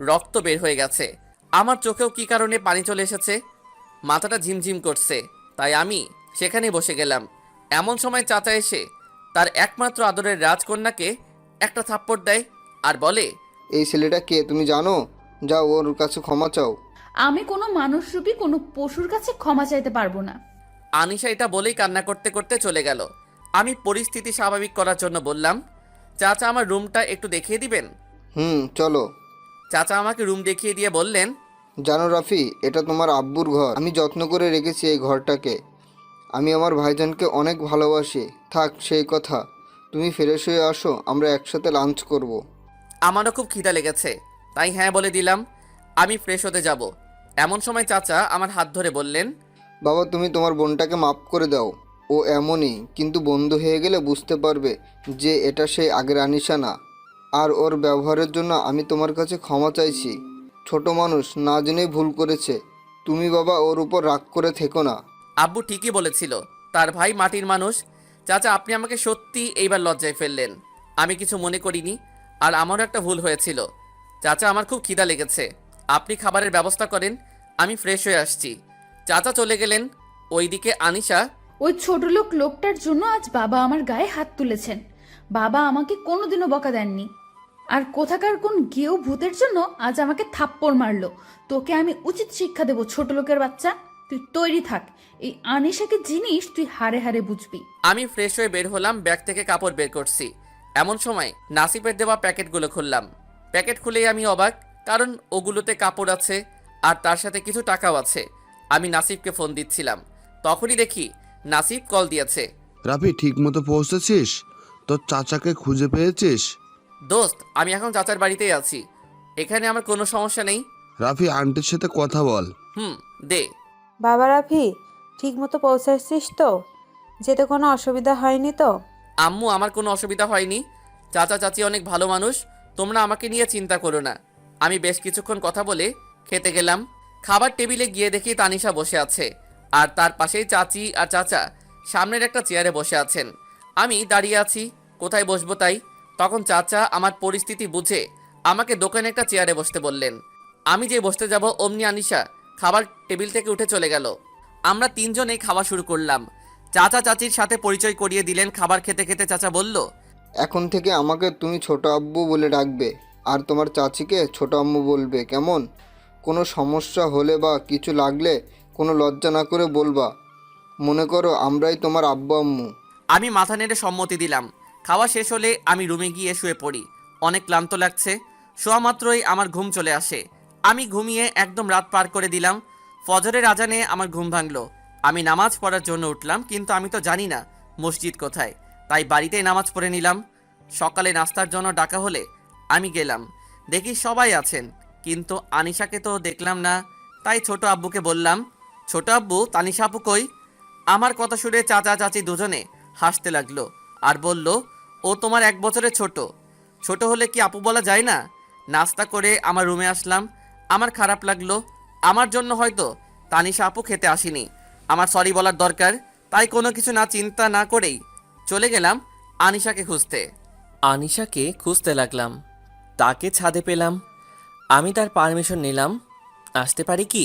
রক্ত বের হয়ে গেছে। আমার চোখেও কি কারণে পানি চলে এসেছে, মাথাটা ঝিমঝিম করছে, তাই আমি সেখানেই বসে গেলাম। এমন সময় চাচা এসে তার একমাত্র আদরের রাজকন্যাকে একটা থাপ্পড় দেয় আর বলে, এই ছেলেটা কে তুমি জানো? যাও ওর কাছে ক্ষমা চাও। আমি কোনো মানুষরূপী কোনো পশুর কাছে ক্ষমা চাইতে পারবো না। আনিশা এটা বলেই কান্না করতে করতে চলে গেল। আমি পরিস্থিতি স্বাভাবিক করার জন্য বললাম, চাচা আমার রুমটা একটু দেখিয়ে দিবেন। চলো। চাচা আমাকে রুম দেখিয়ে দিয়ে বললেন, জানো রাফি, এটা তোমার আব্বুর ঘর। আমি যত্ন করে রেখেছি এই ঘরটাকে। আমি আমার ভাইজানকে অনেক ভালোবাসি। থাক সেই কথা, তুমি ফ্রেশ হয়ে আসো, আমরা একসাথে লাঞ্চ করব। আমারও খুব খিদা লেগেছে, তাই হ্যাঁ বলে দিলাম। আমি ফ্রেশ হতে যাব। এমন সময় চাচা আমার হাত ধরে বললেন, বাবা তুমি তোমার বোনটাকে মাফ করে দাও। ও এমনই, কিন্তু বন্ধু হয়ে গেলে বুঝতে পারবে যে এটা সেই আগের আনিশা না। আর ওর ব্যবহারের জন্য আমি তোমার কাছে ক্ষমা চাইছি। ছোট মানুষ, না জেনেই ভুল করেছে। তুমি বাবা ওর উপর রাগ করে থেকো না। আব্বু ঠিকই বলেছিল, তার ভাই মাটির মানুষ। চাচা আপনি আমাকে সত্যি এইবার লজ্জায় ফেললেন। আমি কিছু মনে করিনি, আর আমারও একটা ভুল হয়েছিল। চাচা আমার খুব খিদা লেগেছে, আপনি খাবারের ব্যবস্থা করেন, আমি ফ্রেশ হয়ে আসছি। চাচা চলে গেলেন। ওইদিকে আনিশা, ওই ছোট লোকটার জন্য আজ বাবা আমার গায়ে হাত তুলেছেন। বাবা আমাকে কোনোদিনও বকা দেননি। আর কোথাকার কোন গেও ভূতের জন্য আজ আমাকে থাপ্পড় মারলো। তোকে আমি উচিত শিক্ষা দেবো, ছোট লোকের বাচ্চা। তুই তৈরি থাক, এই আনিশাকে জিনিস তুই হারে হারে বুঝবি। আমি ফ্রেশ হয়ে বের হলাম, ব্যাগ থেকে কাপড় বের করছি। এমন সময় নাসিফের দেওয়া প্যাকেটগুলো খুললাম। প্যাকেট খুলেই আমি অবাক, কারণ ওগুলোতে কাপড় আছে আর তার সাথে কিছু টাকাও আছে। আমি নাসিফকে ফোন দিচ্ছিলাম, তখনই দেখি নাসিফ কল দিয়েছে। রাফি ঠিক মতো পৌঁছেছিস? তোর চাচাকে খুঁজে পেয়েছিস? দোস্ত, আমি এখন চাচার বাড়িতেই আছি, এখানে আমার কোনো সমস্যা নেই। রাফি আন্টির সাথে কথা বল। দে। বাবা রাফি, ঠিক মতো পৌঁছাচ্ছিস তো? যেতে কোনো অসুবিধা হয়নি তো? আম্মু, আমার কোনো অসুবিধা হয়নি। চাচা চাচি অনেক ভালো মানুষ, তোমরা আমাকে নিয়ে চিন্তা করো না। আমি বেশ কিছুক্ষণ কথা বলে খেতে গেলাম। খাবার টেবিলে গিয়ে দেখি তানিশা বসে আছে, আর তার পাশেই চাচি আর চাচা সামনের একটা চেয়ারে বসে আছেন। আমি দাঁড়িয়ে আছি, কোথায় বসবো তাই। তখন চাচা আমার পরিস্থিতি বুঝে আমাকে দোকানে একটা চেয়ারে বসতে বললেন। আমি যে বসতে যাব অমনি আনিশা খাবার টেবিল থেকে উঠে চলে গেল। আমরা তিনজনেই খাওয়া শুরু করলাম। চাচা চাচির সাথে পরিচয় করিয়ে দিলেন। খাবার খেতে খেতে চাচা বলল, এখন থেকে আমাকে তুমি ছোট আব্বু বলে ডাকবে, আর তোমার চাচিকে ছোট আম্মু বলবে, কেমন? কোনো সমস্যা হলে বা কিছু লাগলে কোনো লজ্জা না করে বলবা। মনে করো আমরাই তোমার আব্বু আম্মু। আমি মাথা নেড়ে সম্মতি দিলাম। খাওয়া শেষ হলে আমি রুমে গিয়ে শুয়ে পড়ি। অনেক ক্লান্ত লাগছে। শোয়া মাত্রই আমার ঘুম চলে আসে। আমি ঘুমিয়ে একদম রাত পার করে দিলাম। ফজরের আজানে আমার ঘুম ভাঙলো। আমি নামাজ পড়ার জন্য উঠলাম, কিন্তু আমি তো জানি না মসজিদ কোথায়, তাই বাড়িতেই নামাজ পড়ে নিলাম। সকালে নাস্তার জন্য ডাকা হলে আমি গেলাম। দেখি সবাই আছেন, কিন্তু আনিশাকে তো দেখলাম না। তাই ছোট আব্বুকে বললাম, ছোট আব্বু, তানিশা আপু কই? আমার কথা শুনে চাচা চাচি দুজনে হাসতে লাগলো আর বলল, ও তোমার 1 বছরের ছোট। ছোট হলে কি আপু বলা যায় না? নাস্তা করে আমার রুমে আসলাম। আমার খারাপ লাগলো, আমার জন্য হয়তো তানিশা আপু খেতে আসেনি। আমার সরি বলার দরকার, তাই কোনো কিছু না চিন্তা না করেই চলে গেলাম আনিশাকে খুঁজতে। আনিশাকে খুঁজতে লাগলাম, তাকে ছাদে পেলাম। আমি তার পারমিশন নিলাম, আসতে পারি কি?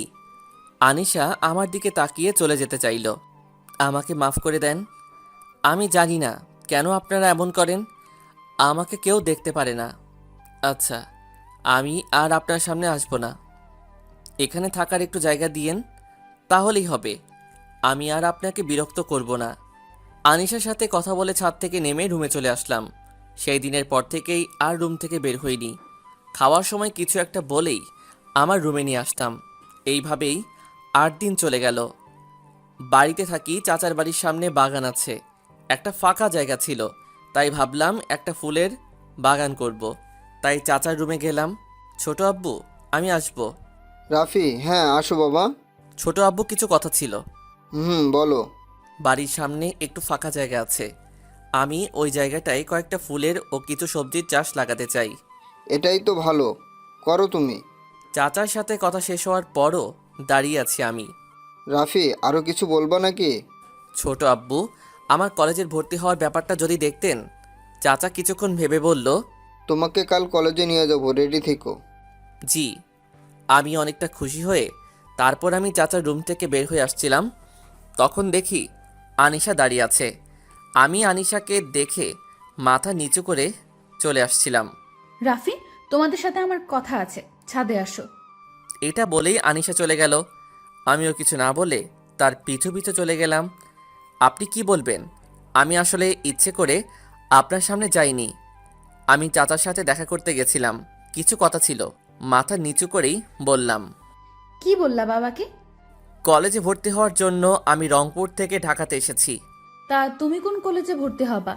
আনিশা আমার দিকে তাকিয়ে চলে যেতে চাইল। আমাকে মাফ করে দেন। আমি জানি না কেন আপনারা এমন করেন, আমাকে কেউ দেখতে পারে না। আচ্ছা, আমি আর আপনার সামনে আসবো না। এখানে থাকার একটু জায়গা দিয়েন, তাহলেই হবে। আমি আর আপনাকে বিরক্ত করব না। আনিশার সাথে কথা বলে ছাদ থেকে নেমে রুমে চলে আসলাম। সেই দিনের পর থেকেই আর রুম থেকে বের হইনি। খাওয়ার সময় কিছু একটা বলেই আমার রুমে নিয়ে আসতাম। এইভাবেই 8 দিন চলে গেল। বাড়িতে থাকি, চাচার বাড়ির সামনে বাগান আছে। একটা ফাঁকা জায়গা ছিল, তাই ভাবলাম একটা ফুলের বাগান করব। তাই চাচার রুমে গেলাম। ছোট আব্বু, আমি আসবো। রাফি, হ্যাঁ আসো বাবা। ছোট আব্বু, কিছু কথা ছিল। বলো। বাড়ির সামনে একটু ফাঁকা জায়গা আছে, আমি ওই জায়গাটায় কয়েকটা ফুলের ও কিছু সবজির চাষ লাগাতে চাই। এটাই তো ভালো করো তুমি। চাচার সাথে কথা শেষ হওয়ার পরও দাঁড়িয়ে আছি আমি। রাফি, আরও কিছু বলবা নাকি? ছোট আব্বু, আমার কলেজের ভর্তি হওয়ার ব্যাপারটা যদি দেখতেন। চাচা কিছুক্ষণ ভেবে বলল, তোমাকে কাল কলেজে নিয়ে যাবো, রেডি থেকো। জি। আমি অনেকটা খুশি হয়ে তারপর আমি চাচার রুম থেকে বের হয়ে আসছিলাম, তখন দেখি আনিশা দাঁড়িয়ে আছে। আমি আনিশাকে দেখে মাথা নিচু করে চলে আসছিলাম। রাফি, তোমাদের সাথে আমার কথা আছে, ছাদে আসো। এটা বলেই আনিশা চলে গেল। আমিও কিছু না বলে তার পিছু পিছু চলে গেলাম। আপনি কি বলবেন? আমি আসলে ইচ্ছে করে আপনার সামনে যাইনি। আমি চাচার সাথে দেখা করতে গেছিলাম, কিছু কথা ছিল। মাথা নিচু করেই বললাম, কি বললা বাবাকে? কলেজে ভর্তি হওয়ার জন্য আমি রংপুর থেকে ঢাকাতে এসেছি। তা তুমি কোন কলেজে ভর্তি হবা?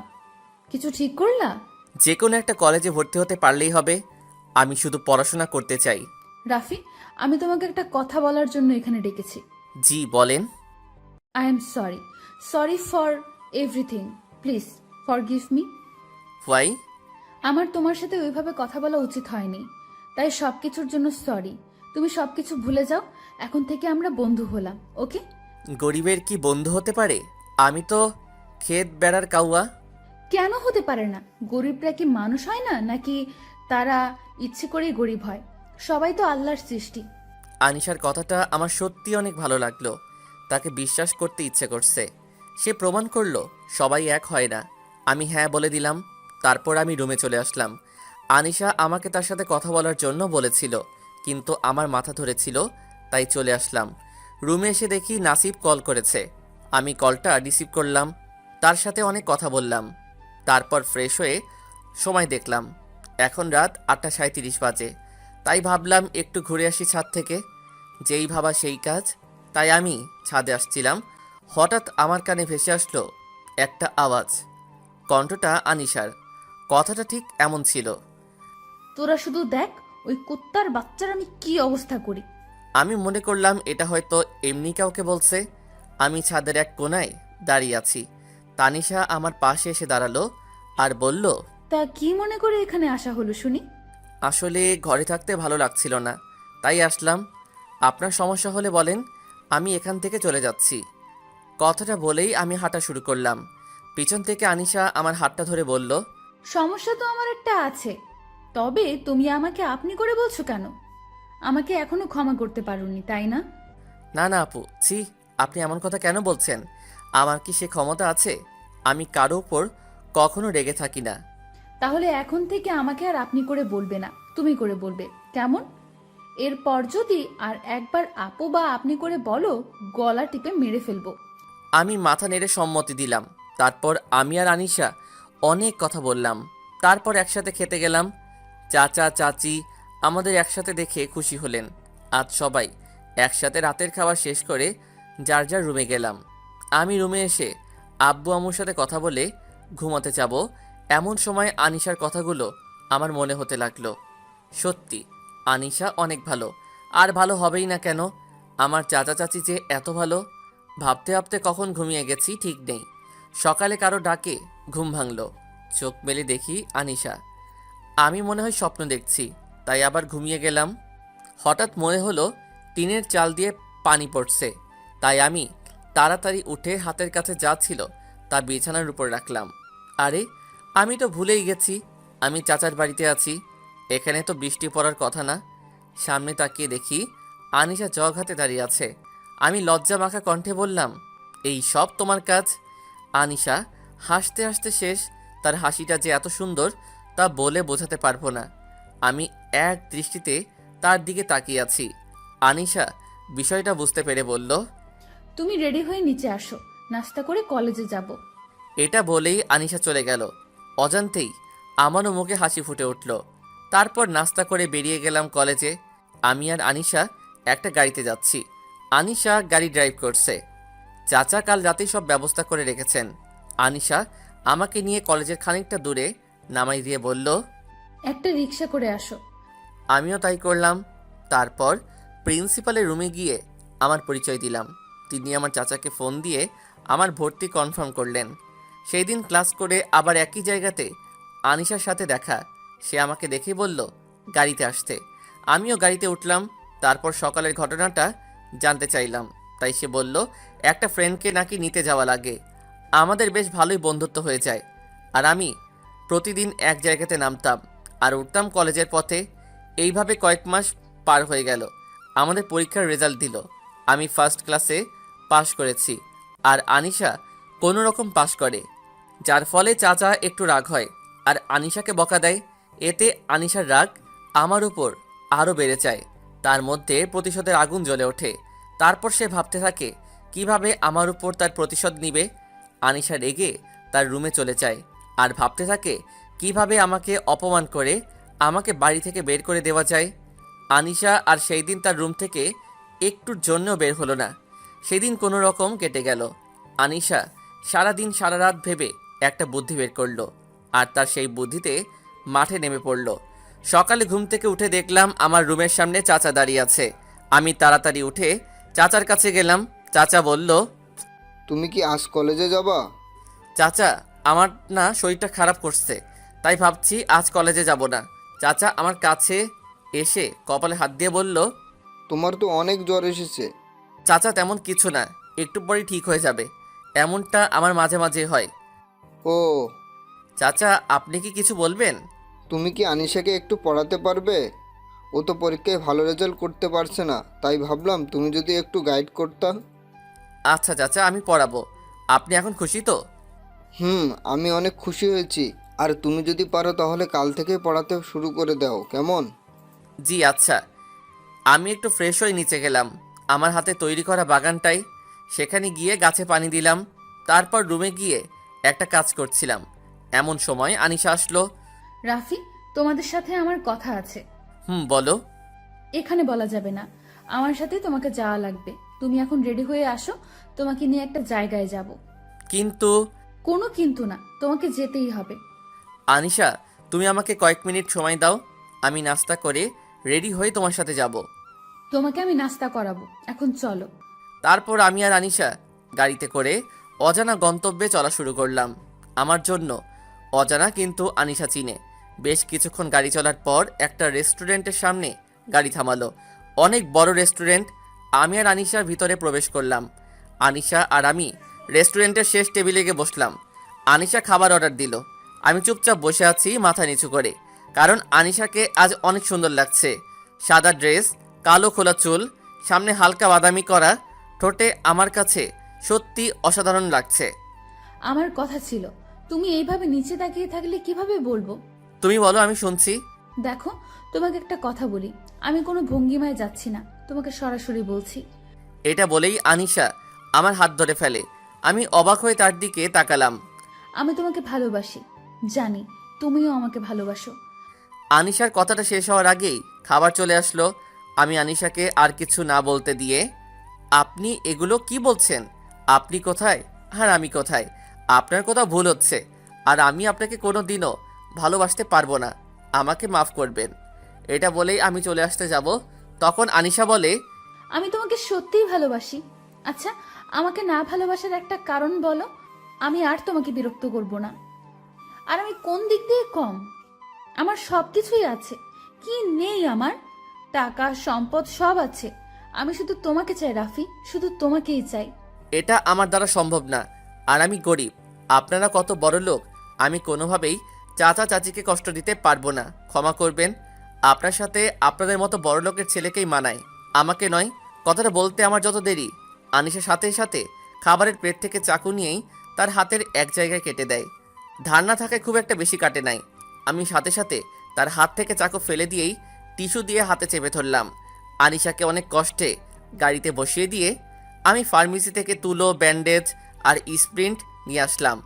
কিছু ঠিক করলা? যে কোনো একটা কলেজে ভর্তি হতে পারলেই হবে। আমি শুধু পড়াশোনা করতে চাই। রাফি, আমি তোমাকে একটা কথা বলার জন্য এখানে ডেকেছি। জি বলেন। I am sorry, sorry for everything, please forgive me. Why? আমার তোমার সাথে ওইভাবে কথা বলা উচিত হয়নি, তাই সবকিছুর জন্য সরি। তুমি সবকিছু ভুলে যাও, এখন থেকে আমরা বন্ধু হলাম, ওকে? গরিবের কি বন্ধু হতে পারে? আমি তো ক্ষেত বেড়ার কাউয়া। কেন হতে পারে না? গরিবরা কি মানুষ হয় না, নাকি তারা ইচ্ছে করেই গরিব হয়? সবাই তো আল্লাহর সৃষ্টি। আনিশার কথাটা আমার সত্যি অনেক ভালো লাগলো। তাকে বিশ্বাস করতে ইচ্ছে করছে। সে প্রমাণ করলো সবাই এক হয় না। আমি হ্যাঁ বলে দিলাম। তারপর আমি রুমে চলে আসলাম। আনিশা আমাকে তার সাথে কথা বলার জন্য বলেছিল, কিন্তু আমার মাথা ধরেছিল, তাই চলে আসলাম। রুমে এসে দেখি নাসিব কল করেছে। আমি কলটা রিসিভ করলাম, তার সাথে অনেক কথা বললাম। তারপর ফ্রেশ হয়ে সময় দেখলাম, এখন রাত 8:37 বাজে। তাই ভাবলাম একটু ঘুরে আসি ছাদ থেকে। যেই ভাবা সেই কাজ, তাই আমি ছাদে আসছিলাম। হঠাৎ আমার কানে ভেসে আসলো একটা আওয়াজ। কণ্ঠটা আনিশার। কথাটা ঠিক এমন ছিল, তোরা শুধু দেখ ওই কুত্তার বাচ্চার আমি কি অবস্থা করি। আমি মনে করলাম এটা হয়তো এমনি কাউকে বলছে। আমি ছাদের এক কোণায় দাঁড়িয়ে আছি। তানিশা আমার পাশে এসে দাঁড়ালো আর বলল, তা কি মনে করে এখানে আসা হলো শুনি? আসলে ঘরে থাকতে ভালো লাগছিল না, তাই আসলাম। আপনার সমস্যা হলে বলেন, আমি এখান থেকে চলে যাচ্ছি। কথাটা বলেই আমি হাঁটা শুরু করলাম। পিছন থেকে আনিশা আমার হাতটা ধরে বলল, সমস্যা তো আমার একটা আছে, তবে তুমি আমাকে আপনি করে বলছো কেন? আমাকে এখনো ক্ষমা করতে পারোনি, তাই না? না না আপু, ছি, আপনি এমন কথা কেন বলছেন? আমার কি সে ক্ষমতা আছে? আমি কারো উপর কখনো রেগে থাকি না। তাহলে এখন থেকে আমাকে আর আপনি করে বলবে না, তুমি করে বলবে, কেমন? এরপর যদি আর একবার আপু বা আপনি করে বলো, গলা টিপে মেরে ফেলবো। আমি মাথা নেড়ে সম্মতি দিলাম। তারপর আমি আর আনিশা অনেক কথা বললাম। তারপর একসাথে খেতে গেলাম। চাচা চাচি আমাদের একসাথে দেখে খুশি হলেন। আজ সবাই একসাথে রাতের খাবার শেষ করে যার যার রুমে গেলাম। আমি রুমে এসে আব্বু আম্মুর সাথে কথা বলে ঘুমাতে যাব, এমন সময় আনিশার কথাগুলো আমার মনে হতে লাগলো। সত্যি আনিশা অনেক ভালো, আর ভালো হবেই না কেন? আমার চাচা চাচি যে এত ভালো, ভাবতে ভাবতে কখন ঘুমিয়ে গেছি ঠিক নেই। সকালে কারো ডাকে ঘুম ভাঙলো। চোখ মেলে দেখি আনিশা। আমি মনে হয় স্বপ্ন দেখছি, তাই আবার ঘুমিয়ে গেলাম। হঠাৎ মনে হলো টিনের চাল দিয়ে পানি পড়ছে, তাই আমি তাড়াতাড়ি উঠে হাতের কাছে যা ছিল তা বিছানার উপর রাখলাম। আরে, আমি তো ভুলেই গেছি আমি চাচার বাড়িতে আছি। এখানে তো বৃষ্টি পড়ার কথা না। সামনে তাকিয়ে দেখি আনিশা জগ হাতে দাঁড়িয়ে আছে। আমি লজ্জা মাখা কণ্ঠে বললাম, এই সব তোমার কাজ? আনিশা হাসতে হাসতে শেষ। তার হাসিটা যে এত সুন্দর তা বলে বোঝাতে পারবো না। আমি এক দৃষ্টিতে তার দিকে তাকিয়ে আছি। আনিশা বিষয়টা বুঝতে পেরে বলল, তুমি রেডি হয়ে নিচে আসো, নাস্তা করে কলেজে যাব। এটা বলেই আনিশা চলে গেল। অজান্তেই আমারও মুখে হাসি ফুটে উঠল। তারপর নাস্তা করে বেরিয়ে গেলাম কলেজে। আমি আর আনিশা একটা গাড়িতে যাচ্ছি। আনিশা গাড়ি ড্রাইভ করছে। চাচা কাল রাতেই সব ব্যবস্থা করে রেখেছেন। আনিশা আমাকে নিয়ে কলেজের খানিকটা দূরে নামাই দিয়ে বলল, একটা রিক্সা করে আসো। আমিও তাই করলাম। তারপর প্রিন্সিপালের রুমে গিয়ে আমার পরিচয় দিলাম। তিনি আমার চাচাকে ফোন দিয়ে আমার ভর্তি কনফার্ম করলেন। সেই দিন ক্লাস করে আবার একই জায়গাতে আনিশার সাথে দেখা। সে আমাকে দেখেই বলল গাড়িতে আসতে। আমিও গাড়িতে উঠলাম। তারপর সকালের ঘটনাটা জানতে চাইলাম। তাই সে বলল একটা ফ্রেন্ডকে নাকি নিতে যাওয়া লাগে। আমাদের বেশ ভালোই বন্ধুত্ব হয়ে যায়। আর আমি প্রতিদিন এক জায়গাতে নামতাম আর উঠতাম কলেজের পথে। এইভাবে কয়েক মাস পার হয়ে গেল। আমাদের পরীক্ষার রেজাল্ট দিল। আমি ফার্স্ট ক্লাসে পাশ করেছি আর আনিশা কোনো রকম পাশ করে, যার ফলে চাচা একটু রাগ হয় আর আনিশাকে বকা দেয়। এতে আনিশার রাগ আমার উপর আরও বেড়ে যায়। তার মধ্যে প্রতিশোধের আগুন জ্বলে ওঠে। তারপর সে ভাবতে থাকে কিভাবে আমার উপর তার প্রতিশোধ নিবে। আনিশা রেগে তার রুমে চলে যায় আর ভাবতে থাকে কিভাবে আমাকে অপমান করে আমাকে বাড়ি থেকে বের করে দেওয়া যায়। আনিশা আর সেই দিন তার রুম থেকে একটুর জন্যও বের হলো না। সেদিন কোনো রকম কেটে গেল। আনিশা সারাদিন সারা রাত ভেবে একটা বুদ্ধি বের করলো আর তার সেই বুদ্ধিতে মাঠে নেমে পড়ল। সকালে ঘুম থেকে উঠে দেখলাম আমার রুমের সামনে চাচা দাঁড়িয়ে আছে। আমি তাড়াতাড়ি উঠে চাচার কাছে গেলাম। চাচা বলল, তুমি কি আজ কলেজে যাবা? চাচা আমার না শরীরটা খারাপ করছে, তাই ভাবছি আজ কলেজে যাব না। চাচা আমার কাছে এসে কপালে হাত দিয়ে বলল, তোমার তো অনেক জ্বর এসেছে। চাচা তেমন কিছু না, একটু পরেই ঠিক হয়ে যাবে। এমনটা আমার মাঝে মাঝে হয়। ও, চাচা আপনি কি কিছু বলবেন? তুমি কি আনিশাকে একটু পড়াতে পারবে? ও তো পরীক্ষায় ভালো রেজাল্ট করতে পারছে না, তাই ভাবলাম তুমি যদি একটু গাইড করতা। আচ্ছা চাচা, আমি পড়াবো। আপনি এখন খুশি তো? আমি অনেক খুশি হয়েছি। আর তুমি যদি পারো তাহলে কাল থেকে পড়াতে শুরু করে দাও, কেমন? জি আচ্ছা। আমি একটু ফ্রেশ হয়ে নিচে গেলাম আমার হাতে তৈরি করা বাগানটাই। সেখানে গিয়ে গাছে পানি দিলাম। তারপর রুমে গিয়ে একটা কাজ করছিলাম। এমন সময় আনিশা আসলো। রাফি, তোমাদের সাথে আমার কথা আছে। বলো। এখানে বলা যাবে না, আমার সাথে তোমাকে যাওয়া লাগবে। তুমি এখন রেডি হয়ে আসো, তোমাকে নিয়ে একটা জায়গায় যাব। কিন্তু কোনো কিন্তু না, তোমাকে যেতেই হবে। আনিশা, তুমি আমাকে কয়েক মিনিট সময় দাও। আমি নাস্তা করে রেডি হয়ে তোমার সাথে যাব। তোমাকে আমি নাস্তা করাবো, এখন চলো। তারপর আমি আর আনিশা গাড়িতে করে অজানা গন্তব্যে চলা শুরু করলাম। আমার জন্য অজানা, কিন্তু আনিশা চিনে। বেশ কিছুক্ষণ গাড়ি চলার পর একটা রেস্টুরেন্টের সামনে গাড়ি থামালো। অনেক বড় রেস্টুরেন্ট। আমি আর আনিশা ভিতরে প্রবেশ করলাম। আনিশা আর আমি রেস্টুরেন্টের শেষ টেবিলে গিয়ে বসলাম। আনিশা খাবার অর্ডার দিল। আমি চুপচাপ বসে আছি মাথা নিচু করে, কারণ আনিশাকে আজ অনেক সুন্দর লাগছে। সাদা ড্রেস, কালো খোলা চুল, সামনে হালকা বাদামি করা, ঠোঁটে আমার কাছে সত্যি অসাধারণ লাগছে। আমার কথা ছিল, তুমি এইভাবে নিচে তাকিয়ে থাকলে কিভাবে বলবো? তুমি বলো, আমি শুনছি। দেখো, তোমাকে একটা কথা বলি, আমি কোনো ভঙ্গিমায় যাচ্ছি না, তোমাকে সরাসরি বলছি। এটা বলেই আনিশা আমার হাত ধরে ফেলে। আমি অবাক হয়ে তার দিকে তাকালাম। আমি তোমাকে ভালোবাসি, জানি তুমিও আমাকে ভালোবাসো। আনিশার কথাটা শেষ হওয়ার আগেই খাবার চলে আসলো। আমি আনিশাকে আর কিছু না বলতে দিয়ে, আপনি এগুলো কি বলছেন? আপনি কোথায় আর আমি কোথায়? আপনার কোথাও ভুল হচ্ছে। আর আমি আপনাকে কোনো দিনও ভালোবাসতে পারবো না, আমাকে মাফ করবেন। এটা বলেই আমি চলে আসতে যাব, তখন আনিশা বলে, আমি তোমাকে সত্যিই ভালোবাসি। আচ্ছা, আমাকে না ভালোবাসার একটা কারণ বলো, আমি আর তোমাকে বিরক্ত করব না। আর আমি কোন দিক দিয়ে কম? আমার সব কিছুই আছে, কি নেই আমার? টাকা, সম্পদ সব আছে। আমি শুধু তোমাকে চাই রাফি, শুধু তোমাকেই চাই। এটা আমার দ্বারা সম্ভব না, আর আমি গরিব। আপনারা কত বড় লোক, আমি কোনোভাবেই চাচা চাচিকে কষ্ট দিতে পারবো না, ক্ষমা করবেন। আপনার সাথে আপনাদের মতো বড় লোকের ছেলেকেই মানায়, আমাকে নয়। কথাটা বলতে আমার যত দেরি, আনিশার সাথে সাথে খাবারের প্লেট থেকে চাকু নিয়েই তার হাতের এক জায়গায় কেটে দেয়। ধার না থাকায় খুব একটা বেশি কাটে নাই। আমি সাথে সাথে তার হাত থেকে চাকু ফেলে দিয়েই টিস্যু দিয়ে হাতে চেপে ধরলাম। আনিশাকে অনেক কষ্টে গাড়িতে বসিয়ে দিয়ে আমি ফার্মেসি থেকে তুলো, ব্যান্ডেজ আর স্প্রিন্ট নিয়ে আসলাম।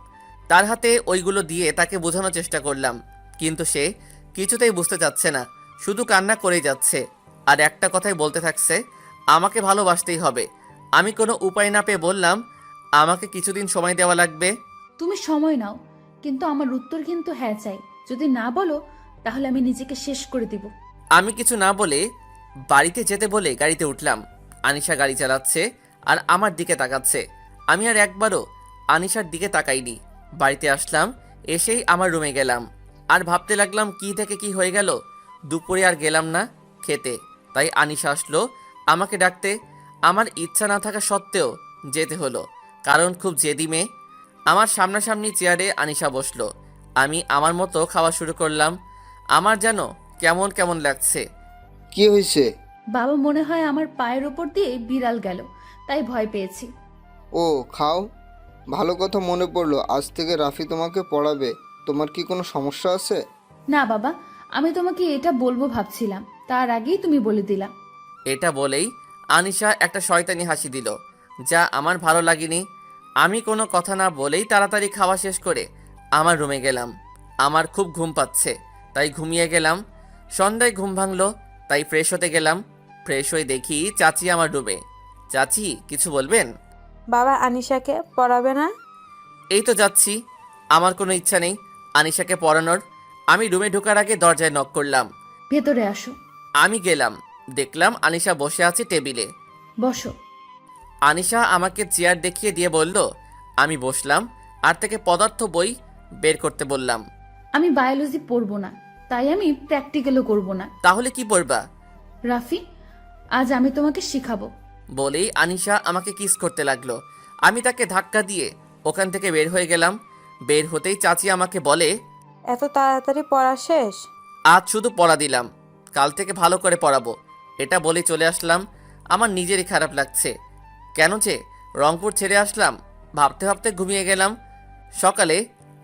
তার হাতে ওইগুলো দিয়ে তাকে বোঝানোর চেষ্টা করলাম, কিন্তু সে কিছুতেই বুঝতে চাচ্ছে না, শুধু কান্না করেই যাচ্ছে। আর একটা কথাই বলতে থাকছে, আমাকে ভালোবাসতেই হবে। আমি কোনো উপায় না পেয়ে বললাম, আমাকে কিছুদিন সময় দেওয়া লাগবে। তুমি সময় নাও, কিন্তু আমার উত্তর কিন্তু হ্যাঁ চাই। যদি না বলো, তাহলে আমি নিজেকে শেষ করে দিব। আমি কিছু না বলে বাড়িতে যেতে বলে গাড়িতে উঠলাম। আনিশা গাড়ি চালাচ্ছে আর আমার দিকে তাকাচ্ছে। আমি আর একবারও আনিশার দিকে তাকাইনি। বাড়িতে আসলাম, এসেই আমার রুমে গেলাম। আর ভাবতে লাগলাম কি থেকে কি হয়ে গেল। দুপুরে আর গেলাম না খেতে, তাই আনিশা আসলো আমাকে ডাকতে। আমার ইচ্ছা না থাকা সত্ত্বেও যেতে হলো, কারণ খুব জেদি মেয়ে। আমার সামনাসামনি চেয়ারে আনিশা বসলো। আমি আমার মতো খাওয়া শুরু করলাম। আমার যেন কেমন কেমন লাগছে। কি হয়েছে? বাবা মনে হয় আমার পায়ের ওপর দিয়ে বিড়াল গেল, তাই ভয় পেয়েছি। ও খাও। ভালো কথা মনে পড়লো, আজ থেকে রাফি তোমাকে পড়াবে। তোমার কি কোনো সমস্যা আছে? না বাবা, আমি তোমাকে এটা বলবো ভাবছিলাম, তার আগেই তুমি বলে দিলা। এটা বলেই আনিশা একটা শয়তানি হাসি দিল, যা আমার ভালো লাগেনি। আমি কোনো কথা না বলেই তাড়াতাড়ি খাওয়া শেষ করে আমার রুমে গেলাম। আমার খুব ঘুম পাচ্ছে, তাই ঘুমিয়ে গেলাম। সন্ধ্যায় ঘুম ভাঙলো, তাই ফ্রেশ হতে গেলাম। ফ্রেশ হয়ে দেখি চাচি আমার রুমে। চাচি, কিছু বলবেন? বাবা আনিশাকে পড়াবে না? এই তো যাচ্ছি। আমার কোনো ইচ্ছা নেই আনিশাকে পড়ানোর। আমি রুমে ঢোকার আগে দরজায় নক করলাম। ভেতরে আসো। আমি গেলাম, দেখলাম আনিশা বসে আছে টেবিলে। বসো। আনিশা আমাকে চেয়ার দেখিয়ে দিয়ে বলল। আমি বসলাম আর থেকে পদার্থ বই বের করতে বললাম। আমি বায়োলজি পড়বো না, তাই আমি প্র্যাকটিক্যালও করব না। তাহলে কি পড়বা? রাফি, আজ আমি তোমাকে শিখাবো। বলেই আনিশা আমাকে কিস করতে লাগলো। আমি তাকে ধাক্কা দিয়ে ওখান থেকে বের হয়ে গেলাম। বের হতেই চাচি আমাকে বলে, এত তাড়াতাড়ি পড়া শেষ? আজ শুধু পড়া দিলাম, কাল থেকে ভালো করে পড়াবো। এটা বলে চলে আসলাম। আমার নিজেরই খারাপ লাগছে, কেন যে রংপুর ছেড়ে আসলাম। ভাবতে ভাবতে ঘুমিয়ে গেলাম। সকালে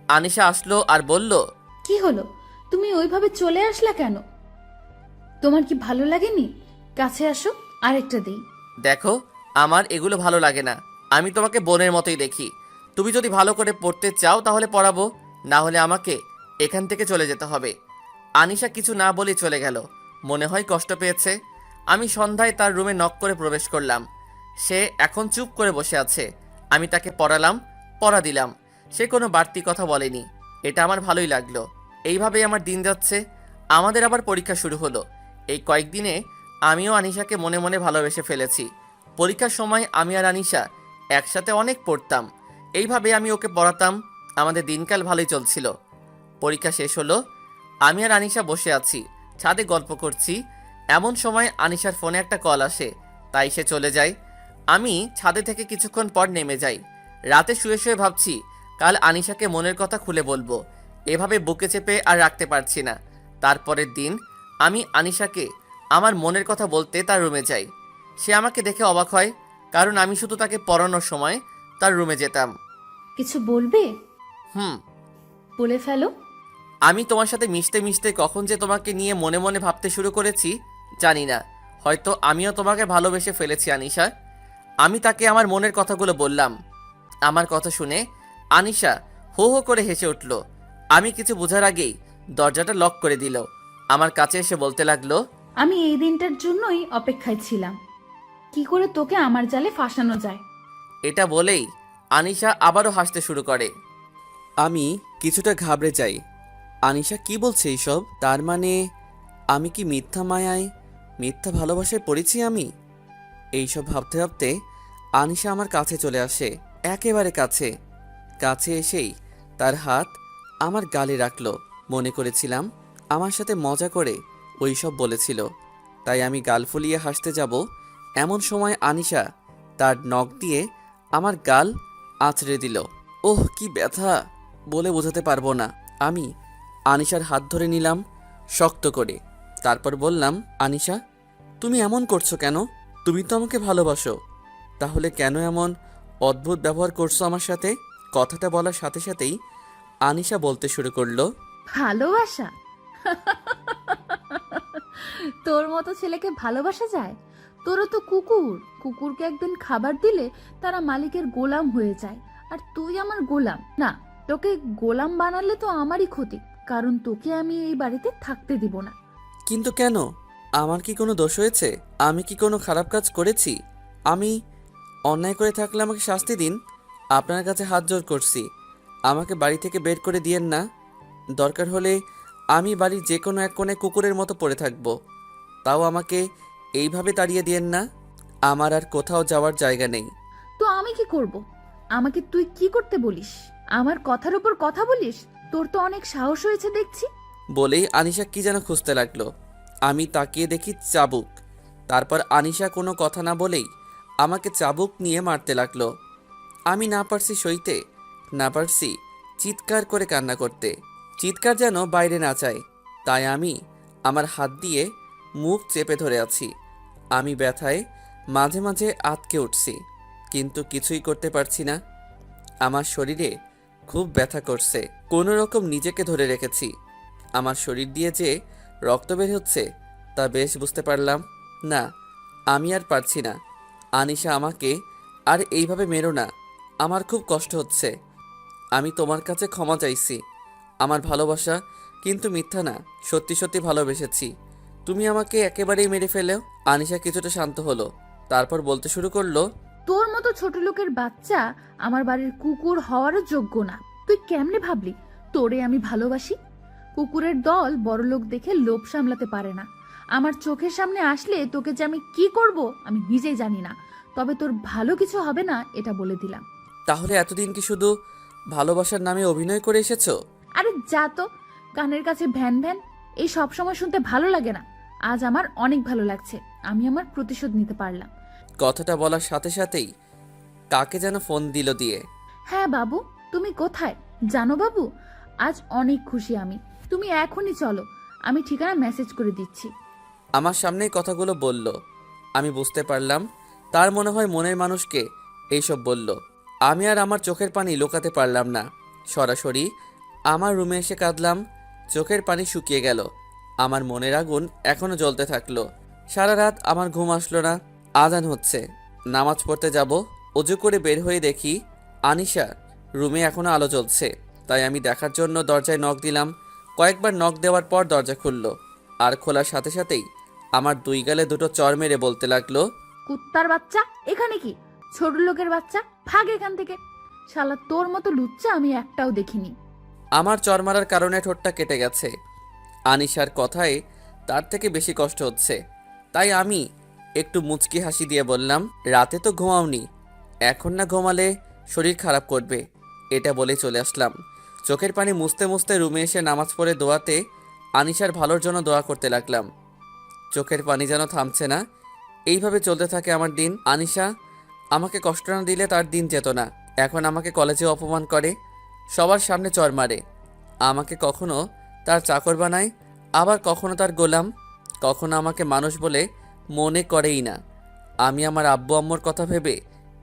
আনিশা আসলো আর বলল, কি হলো, তুমি ওইভাবে চলে আসলা কেন? তোমার কি ভালো লাগেনি? কাছে আসো, আরেকটা দেই। দেখো, আমার এগুলো ভালো লাগে না। আমি তোমাকে বোনের মতোই দেখি। তুমি যদি ভালো করে পড়তে চাও তাহলে পড়াবো, না হলে আমাকে এখান থেকে চলে যেতে হবে। আনিশা কিছু না বলে চলে গেল, মনে হয় কষ্ট পেয়েছে। আমি সন্ধ্যায় তার রুমে নক করে প্রবেশ করলাম। সে এখন চুপ করে বসে আছে। আমি তাকে পড়ালাম, পড়া দিলাম। সে কোনো বাড়তি কথা বলেনি, এটা আমার ভালোই লাগলো। এইভাবেই আমার দিন যাচ্ছে। আমাদের আবার পরীক্ষা শুরু হলো। এই কয়েকদিনে আমিও আনিশাকে মনে মনে ভালোবেসে ফেলেছি। পরীক্ষার সময় আমি আর আনিশা একসাথে অনেক পড়তাম। এইভাবে আমি ওকে পড়াতাম। আমাদের দিনকাল ভালোই চলছিল। পরীক্ষা শেষ হলো, আমি আর আনিশা বসে আছি, ছাদে গল্প করছি। এমন সময় আনিশার ফোনে একটা কল আসে, তাই সে চলে যায়। আমি ছাদে থেকে কিছুক্ষণ পর নেমে যাই। রাতে শুয়ে শুয়ে ভাবছি কাল আনিশাকে মনের কথা খুলে বলবো। এভাবে বুকে চেপে আর রাখতে পারছি না। তারপরের দিন আমি আনিশাকে আমার মনের কথা বলতে তার রুমে যাই। সে আমাকে দেখে অবাক হয়, কারণ আমি শুধু তাকে পড়ানোর সময় তার রুমে যেতাম। কিছু বলবে? হুম। বলে ফেলো। আমি তোমার সাথে মিশতে মিশতে কখন যে তোমাকে নিয়ে মনে মনে ভাবতে শুরু করেছি জানি না। হয়তো আমিও তোমাকে ভালোবেসে ফেলেছি আনিশা। আমি তাকে আমার মনের কথাগুলো বললাম। আমার কথা শুনে আনিশা হো হো করে হেসে উঠল। আমি কিছু বোঝার আগেই দরজাটা লক করে দিল। আমার কাছে এসে বলতে লাগলো, আমি এই দিনটার জন্যই অপেক্ষায় ছিলাম, কি করে তোকে আমার জালে ফাঁসানো যায়। এটা বলেই আনিশা আবারও হাসতে শুরু করে। আমি কিছুটা ঘাবড়ে যাই। আনিশা কি বলছে এইসব? তার মানে আমি কি মিথ্যা মায়ায়, মিথ্যা ভালোবাসায় পড়েছি আমি? এইসব ভাবতে ভাবতে আনিশা আমার কাছে চলে আসে, একেবারে কাছে। কাছে এসেই তার হাত আমার গালে রাখলো। মনে করেছিলাম আমার সাথে মজা করে ওই সব বলেছিল, তাই আমি গাল ফুলিয়ে হাসতে যাব এমন সময় আনিশা তার নখ দিয়ে আমার গাল আঁচড়ে দিল। ওহ, কি ব্যথা বলে বোঝাতে পারবো না। আমি আনিশার হাত ধরে নিলাম শক্ত করে। তারপর বললাম, আনিশা, তুমি এমন করছো কেন? তুমি তো আমাকে ভালোবাসো, তাহলে কেন এমন অদ্ভুত ব্যবহার করছো আমার সাথে? কথাটা বলার সাথে সাথেই আনিশা বলতে শুরু করলো, ভালোবাসা? তোর মতো ছেলেকে ভালোবাসা যায়? তোরও তো কুকুর, কুকুরকে একদিন খাবার দিলে তারা মালিকের গোলাম হয়ে যায়, আর তুই আমার গোলাম না। তোকে গোলাম বানালে তো আমারই ক্ষতি, কারণ তোকে আমি এই বাড়িতে থাকতে দিব না। কিন্তু কেন? আমার কি কোনো দোষ হয়েছে? আমি কি কোনো খারাপ কাজ করেছি? আমি অন্যায় করে থাকলে আমাকে শাস্তি দিন। আপনার কাছে হাত জোর করছি, আমাকে বাড়ি থেকে বের করে দিয়েন না। দরকার হলে আমি বাড়ির যে কোনো এক কোণে কুকুরের মতো পড়ে থাকব, তাও আমাকে এইভাবে তাড়িয়ে দিয়েন না। আমার আর কোথাও যাওয়ার জায়গা নেই। তো আমি কি করব? আমাকে তুই কি করতে বলিস? আমার কথার উপর কথা বলিস? তোর তো অনেক সাহস হয়েছে দেখছি। বলেই আনিশা কি যেন খুঁজতে লাগলো। আমি তাকিয়ে দেখি চাবুক। তারপর আনিশা কোনো কথা না বলেই আমাকে চাবুক নিয়ে মারতে লাগলো। আমি না পারছি সইতে, না পারছি চিৎকার করে কান্না করতে। চিৎকার যেন বাইরে না চায়, তাই আমি আমার হাত দিয়ে মুখ চেপে ধরে আছি। আমি ব্যথায় মাঝে মাঝে আঁতকে উঠছি, কিন্তু কিছুই করতে পারছি না। আমার শরীরে খুব ব্যথা করছে। কোনো রকম নিজেকে ধরে রেখেছি। আমার শরীর দিয়ে যে রক্ত বের হচ্ছে তা বেশ বুঝতে পারলাম। না, আমি আর পারছি না। আনিশা, আমাকে আর এইভাবে মেরো না, আমার খুব কষ্ট হচ্ছে। আমি তোমার কাছে ক্ষমা চাইছি। আমার ভালোবাসা কিন্তু মিথ্যা না, সত্যি সত্যি ভালোবেসেছি। তুমি আমাকে একেবারেই মেরে ফেলেও। আনিশা কিছুটা শান্ত হলো, তারপর বলতে শুরু করলো। তোর মতো ছোট লোকের বাচ্চা আমার বাড়ির কুকুর হওয়ারও যোগ্য না। তুই কেমনে ভাবলি তোরে আমি ভালোবাসি? কুকুরের দল বড়লোক দেখে লোভ সামলাতে পারে না। আমার চোখের সামনে আসলে তোকে যে আমি কি করব আমি নিজেই জানি না, তবে তোর ভালো কিছু হবে না এটা বলে দিলাম। তাহলে এতদিন কি শুধু ভালোবাসার নামে অভিনয় করে এসেছো? আরে যা তো, কানের কাছে ভ্যান ভ্যান এই সব সময় শুনতে ভালো লাগে না। আজ আমার অনেক ভালো লাগছে, আমি আমার প্রতিশোধ নিতে পারলাম। কথাটা বলার সাথে সাথেই কাকে যেন ফোন দিল দিয়ে। হ্যাঁ বাবু, তুমি কোথায় জানো বাবু? আজ অনেক খুশি আমি। তুমি এখনই চলো, আমি ঠিকানা মেসেজ করে দিচ্ছি। আমার সামনেই কথাগুলো বলল। আমি বুঝতে পারলাম তার মনে হয় মনের মানুষকে এইসব বলল। আমি আর আমার চোখের পানি লুকাতে পারলাম না, সরাসরি আমার রুমে এসে কাঁদলাম। চোখের পানি শুকিয়ে গেল, আমার মনের আগুন এখনো জ্বলতে থাকলো। সারা রাত আমার ঘুম আসলো না। আজান হচ্ছে, নামাজ পড়তে যাব। অজু করে বের হয়ে দেখি আনিশা রুমে এখনো আলো জ্বলছে। তাই আমি দেখার জন্য দরজায় নক দিলাম। কয়েকবার নক দেওয়ার পর দরজা খুলল, আর খোলার সাথে সাথেই আমার দুই গালে দুটো চড় মেরে বলতে লাগলো। কুত্তার বাচ্চা, এখানে কি? ছোট লোকের বাচ্চা, ভাগ এখান থেকে। শালা তোর মতো লুচ্চা আমি একটাও দেখিনি। আমার চর মারার কারণে ঠোঁটটা কেটে গেছে। আনিশার কথায় তার থেকে বেশি কষ্ট হচ্ছে, তাই আমি একটু মুচকি হাসি দিয়ে বললাম, রাতে তো ঘুমাওনি, এখন না ঘুমালে শরীর খারাপ করবে। এটা বলে চলে আসলাম। চোখের পানি মুছতে মুছতে রুমে এসে নামাজ পড়ে দোয়াতে আনিশার ভালোর জন্য দোয়া করতে লাগলাম। চোখের পানি যেন থামছে না। এইভাবে চলতে থাকে আমার দিন। আনিশা আমাকে কষ্ট না দিলে তার দিন যেত না। এখন আমাকে কলেজে অপমান করে, সবার সামনে চর মারে। আমাকে কখনো তার চাকর বানায়, আবার কখনো তার গোলাম। কখনো আমাকে মানুষ বলে মনে করেই না। আমি আমার আব্বু আম্মুর কথা ভেবে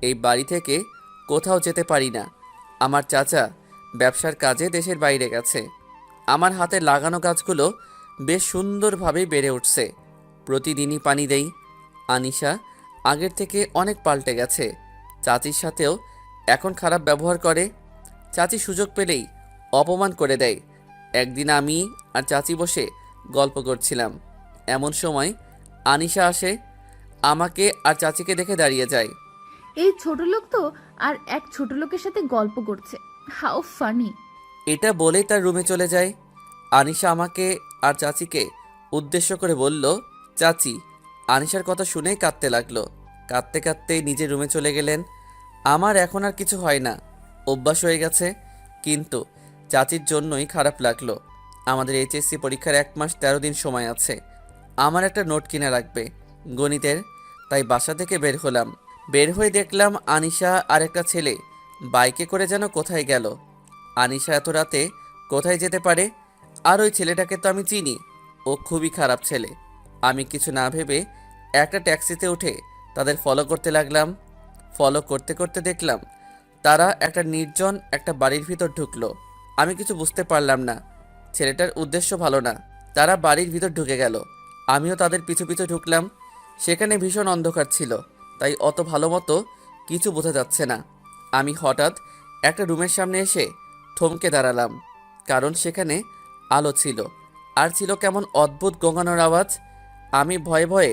এই বাড়ি থেকে কোথাও যেতে পারি না। আমার চাচা ব্যবসার কাজে দেশের বাইরে গেছে। আমার হাতে লাগানো গাছগুলো বেশ সুন্দরভাবে বেড়ে উঠছে। প্রতিদিনই পানি দেই। আনিশা আগের থেকে অনেক পাল্টে গেছে। চাচির সাথেও এখন খারাপ ব্যবহার করে। চাচি সুযোগ পেলেই অপমান করে দেয়। একদিন আমি আর চাচি বসে গল্প করছিলাম, এমন সময় আনিশা আসে, আমাকে আর চাচিকে দেখে দাঁড়িয়ে যায়। এই ছোট লোক তো আর এক ছোট লোকের সাথে গল্প করছে, হাউ ফানি। এটা বলেই তার রুমে চলে যায়। আনিশা আমাকে আর চাচিকে উদ্দেশ্য করে বলল, চাচি। আনিশার কথা শুনেই কাঁদতে লাগলো। কাঁদতে কাঁদতে নিজের রুমে চলে গেলেন। আমার এখন আর কিছু হয় না, অভ্যাস হয়ে গেছে। কিন্তু চাচির জন্যই খারাপ লাগলো। আমাদের এইচএসসি পরীক্ষার 1 মাস 13 দিন সময় আছে। আমার একটা নোট কিনে রাখবে গণিতের, তাই বাসা থেকে বের হলাম। বের হয়ে দেখলাম আনিশা আর একটা ছেলে বাইকে করে যেন কোথায় গেল। আনিশা এত রাতে কোথায় যেতে পারে? আর ওই ছেলেটাকে তো আমি চিনি, ও খুবই খারাপ ছেলে। আমি কিছু না ভেবে একটা ট্যাক্সিতে উঠে তাদের ফলো করতে লাগলাম। ফলো করতে করতে দেখলাম তারা একটা নির্জন একটা বাড়ির ভিতর ঢুকলো। আমি কিছু বুঝতে পারলাম না, ছেলেটার উদ্দেশ্য ভালো না। তারা বাড়ির ভিতর ঢুকে গেল, আমিও তাদের পিছু পিছু ঢুকলাম। সেখানে ভীষণ অন্ধকার ছিল, তাই অত ভালো মতো কিছু বোঝা যাচ্ছে না। আমি হঠাৎ একটা রুমের সামনে এসে থমকে দাঁড়ালাম, কারণ সেখানে আলো ছিল আর ছিল কেমন অদ্ভুত গোঙানোর আওয়াজ। আমি ভয়ে ভয়ে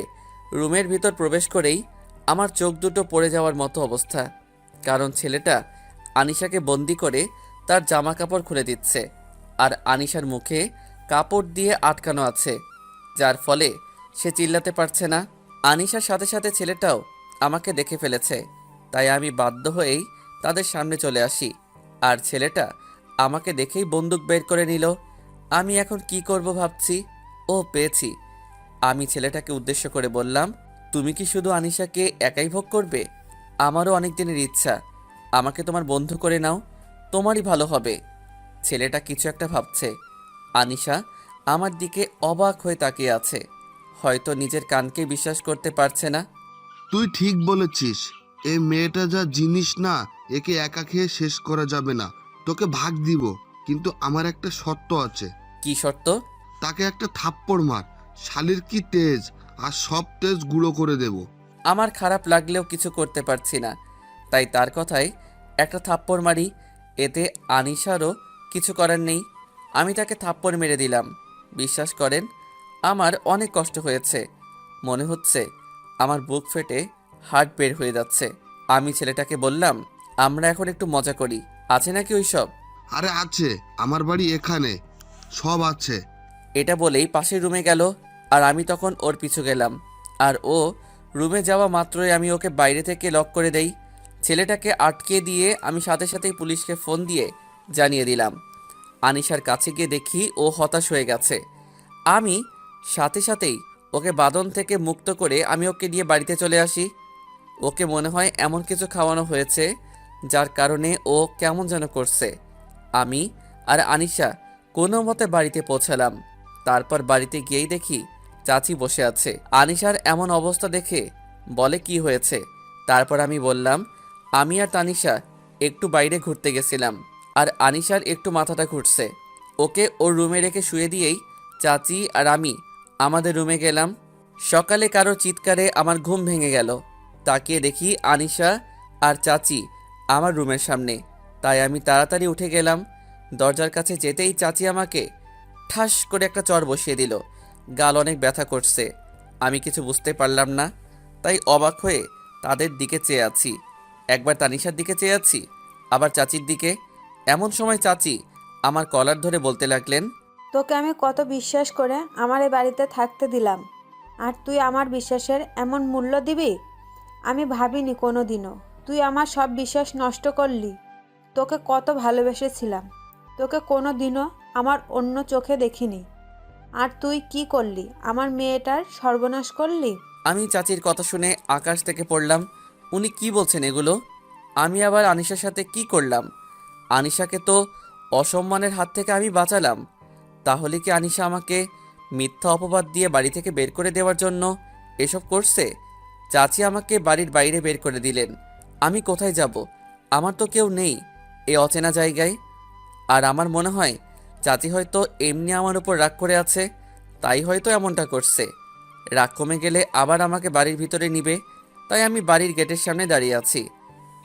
রুমের ভিতর প্রবেশ করেই আমার চোখ দুটো পড়ে যাওয়ার মতো অবস্থা, কারণ ছেলেটা আনিশাকে বন্দি করে তার জামা কাপড় খুলে দিচ্ছে, আর আনিশার মুখে কাপড় দিয়ে আটকানো আছে, যার ফলে সে চিল্লাতে পারছে না। আনিশার সাথে সাথে ছেলেটাও আমাকে দেখে ফেলেছে, তাই আমি বাধ্য হয়েই তাদের সামনে চলে আসি। আর ছেলেটা আমাকে দেখেই বন্দুক বের করে নিল। আমি এখন কি করব ভাবছি। ও পেয়েছি। আমি ছেলেটাকে উদ্দেশ্য করে বললাম, তুমি কি শুধু আনিশাকে একাই ভোগ করবে? আমারও অনেক দিনের ইচ্ছা। আমাকে তোমার বন্ধু করে নাও, তোমারই ভালো হবে। ছেলেটা কিছু একটা ভাবছে। আনিশা আমার দিকে অবাক হয়ে তাকিয়ে আছে, হয়তো নিজের কানকে বিশ্বাস করতে পারছে না। তুই ঠিক বলেছিস, এই মেয়েটা যা জিনিস না, একে একা খেয়ে শেষ করা যাবে না। তোকে ভাগ দিব, কিন্তু আমার একটা শর্ত আছে। কি শর্ত? তাকে একটা থাপ্পড় মার, শালির কি তেজ, আর সব তেজ গুঁড়ো করে দেব। আমার খারাপ লাগলেও কিছু করতে পারছি না, তাই তার কথায় একটা থাপ্পড় মারি। এতে আনিশারও কিছু করার নেই। আমি তাকে থাপ্পড় মেরে দিলাম। বিশ্বাস করেন, আমার অনেক কষ্ট হয়েছে। মনে হচ্ছে আমার বুক ফেটে হার্ট বের হয়ে যাচ্ছে। আমি ছেলেটাকে বললাম, আমরা এখন একটু মজা করি, আছে নাকি ওইসব? আরে আছে, আমার বাড়ি এখানে, সব আছে। এটা বলেই পাশের রুমে গেল, আর আমি তখন ওর পিছু গেলাম। আর ও রুমে যাওয়া মাত্রই আমি ওকে বাইরে থেকে লক করে দেই। ছেলেটাকে আটকে দিয়ে আমি সাথে সাথেই পুলিশকে ফোন দিয়ে জানিয়ে দিলাম। আনিশার কাছে গিয়ে দেখি ও হতাশ হয়ে গেছে। আমি সাথে সাথেই ওকে বাঁধন থেকে মুক্ত করে আমি ওকে নিয়ে বাড়িতে চলে আসি। ওকে মনে হয় এমন কিছু খাওয়ানো হয়েছে যার কারণে ও কেমন যেন করছে। আমি আর আনিশা কোনো মতে বাড়িতে পৌঁছালাম। তারপর বাড়িতে গিয়েই দেখি চাচি বসে আছে। আনিশার এমন অবস্থা দেখে বলে, কি হয়েছে? তারপর আমি বললাম, আমি আর তানিশা একটু বাইরে ঘুরতে গেছিলাম, আর আনিশার একটু মাথাটা ঘুরছে। ওকে ওর রুমে রেখে শুয়ে দিয়েই চাচি আর আমি আমাদের রুমে গেলাম। সকালে কারো চিৎকারে আমার ঘুম ভেঙে গেল। তাকিয়ে দেখি আনিশা আর চাচি আমার রুমের সামনে। তাই আমি তাড়াতাড়ি উঠে গেলাম। দরজার কাছে যেতেই চাচি আমাকে ঠাস করে একটা চড় বসিয়ে দিল। গাল অনেক ব্যথা করছে। আমি কিছু বুঝতে পারলাম না, তাই অবাক হয়ে তাদের দিকে চেয়ে আছি। একবার তানিশার দিকে চেয়ে আছি, আবার চাচির দিকে। এমন সময় চাচি আমার কলার ধরে বলতে লাগলেন, তোকে আমি কত বিশ্বাস করে আমার এই বাড়িতে থাকতে দিলাম, আর তুই আমার বিশ্বাসের এমন মূল্য দিবি? আমি ভাবিনি কোনো দিনও। তুই আমার সব বিশ্বাস নষ্ট করলি। তোকে কত ভালোবেসেছিলাম, তোকে কোনো দিনও আমার অন্য চোখে দেখিনি। আর তুই কি করলি? আমার মেয়েটার সর্বনাশ করলি। আমি চাচির কথা শুনে আকাশ থেকে পড়লাম। উনি কি বলছেন এগুলো? আমি আবার আনিশার সাথে কি করলাম? আনিশাকে তো অসম্মানের হাত থেকে আমি বাঁচালাম। তাহলে কি আনিশা আমাকে মিথ্যা অপবাদ দিয়ে বাড়ি থেকে বের করে দেওয়ার জন্য এসব করছে? চাচি আমাকে বাড়ির বাইরে বের করে দিলেন। আমি কোথায় যাব? আমার তো কেউ নেই এই অচেনা জায়গায়। আর আমার মনে হয় চাচি হয়তো এমনি আমার উপর রাগ করে আছে, তাই হয়তো এমনটা করছে। রাগ কমে গেলে আবার আমাকে বাড়ির ভিতরে নিবে, তাই আমি বাড়ির গেটের সামনে দাঁড়িয়ে আছি।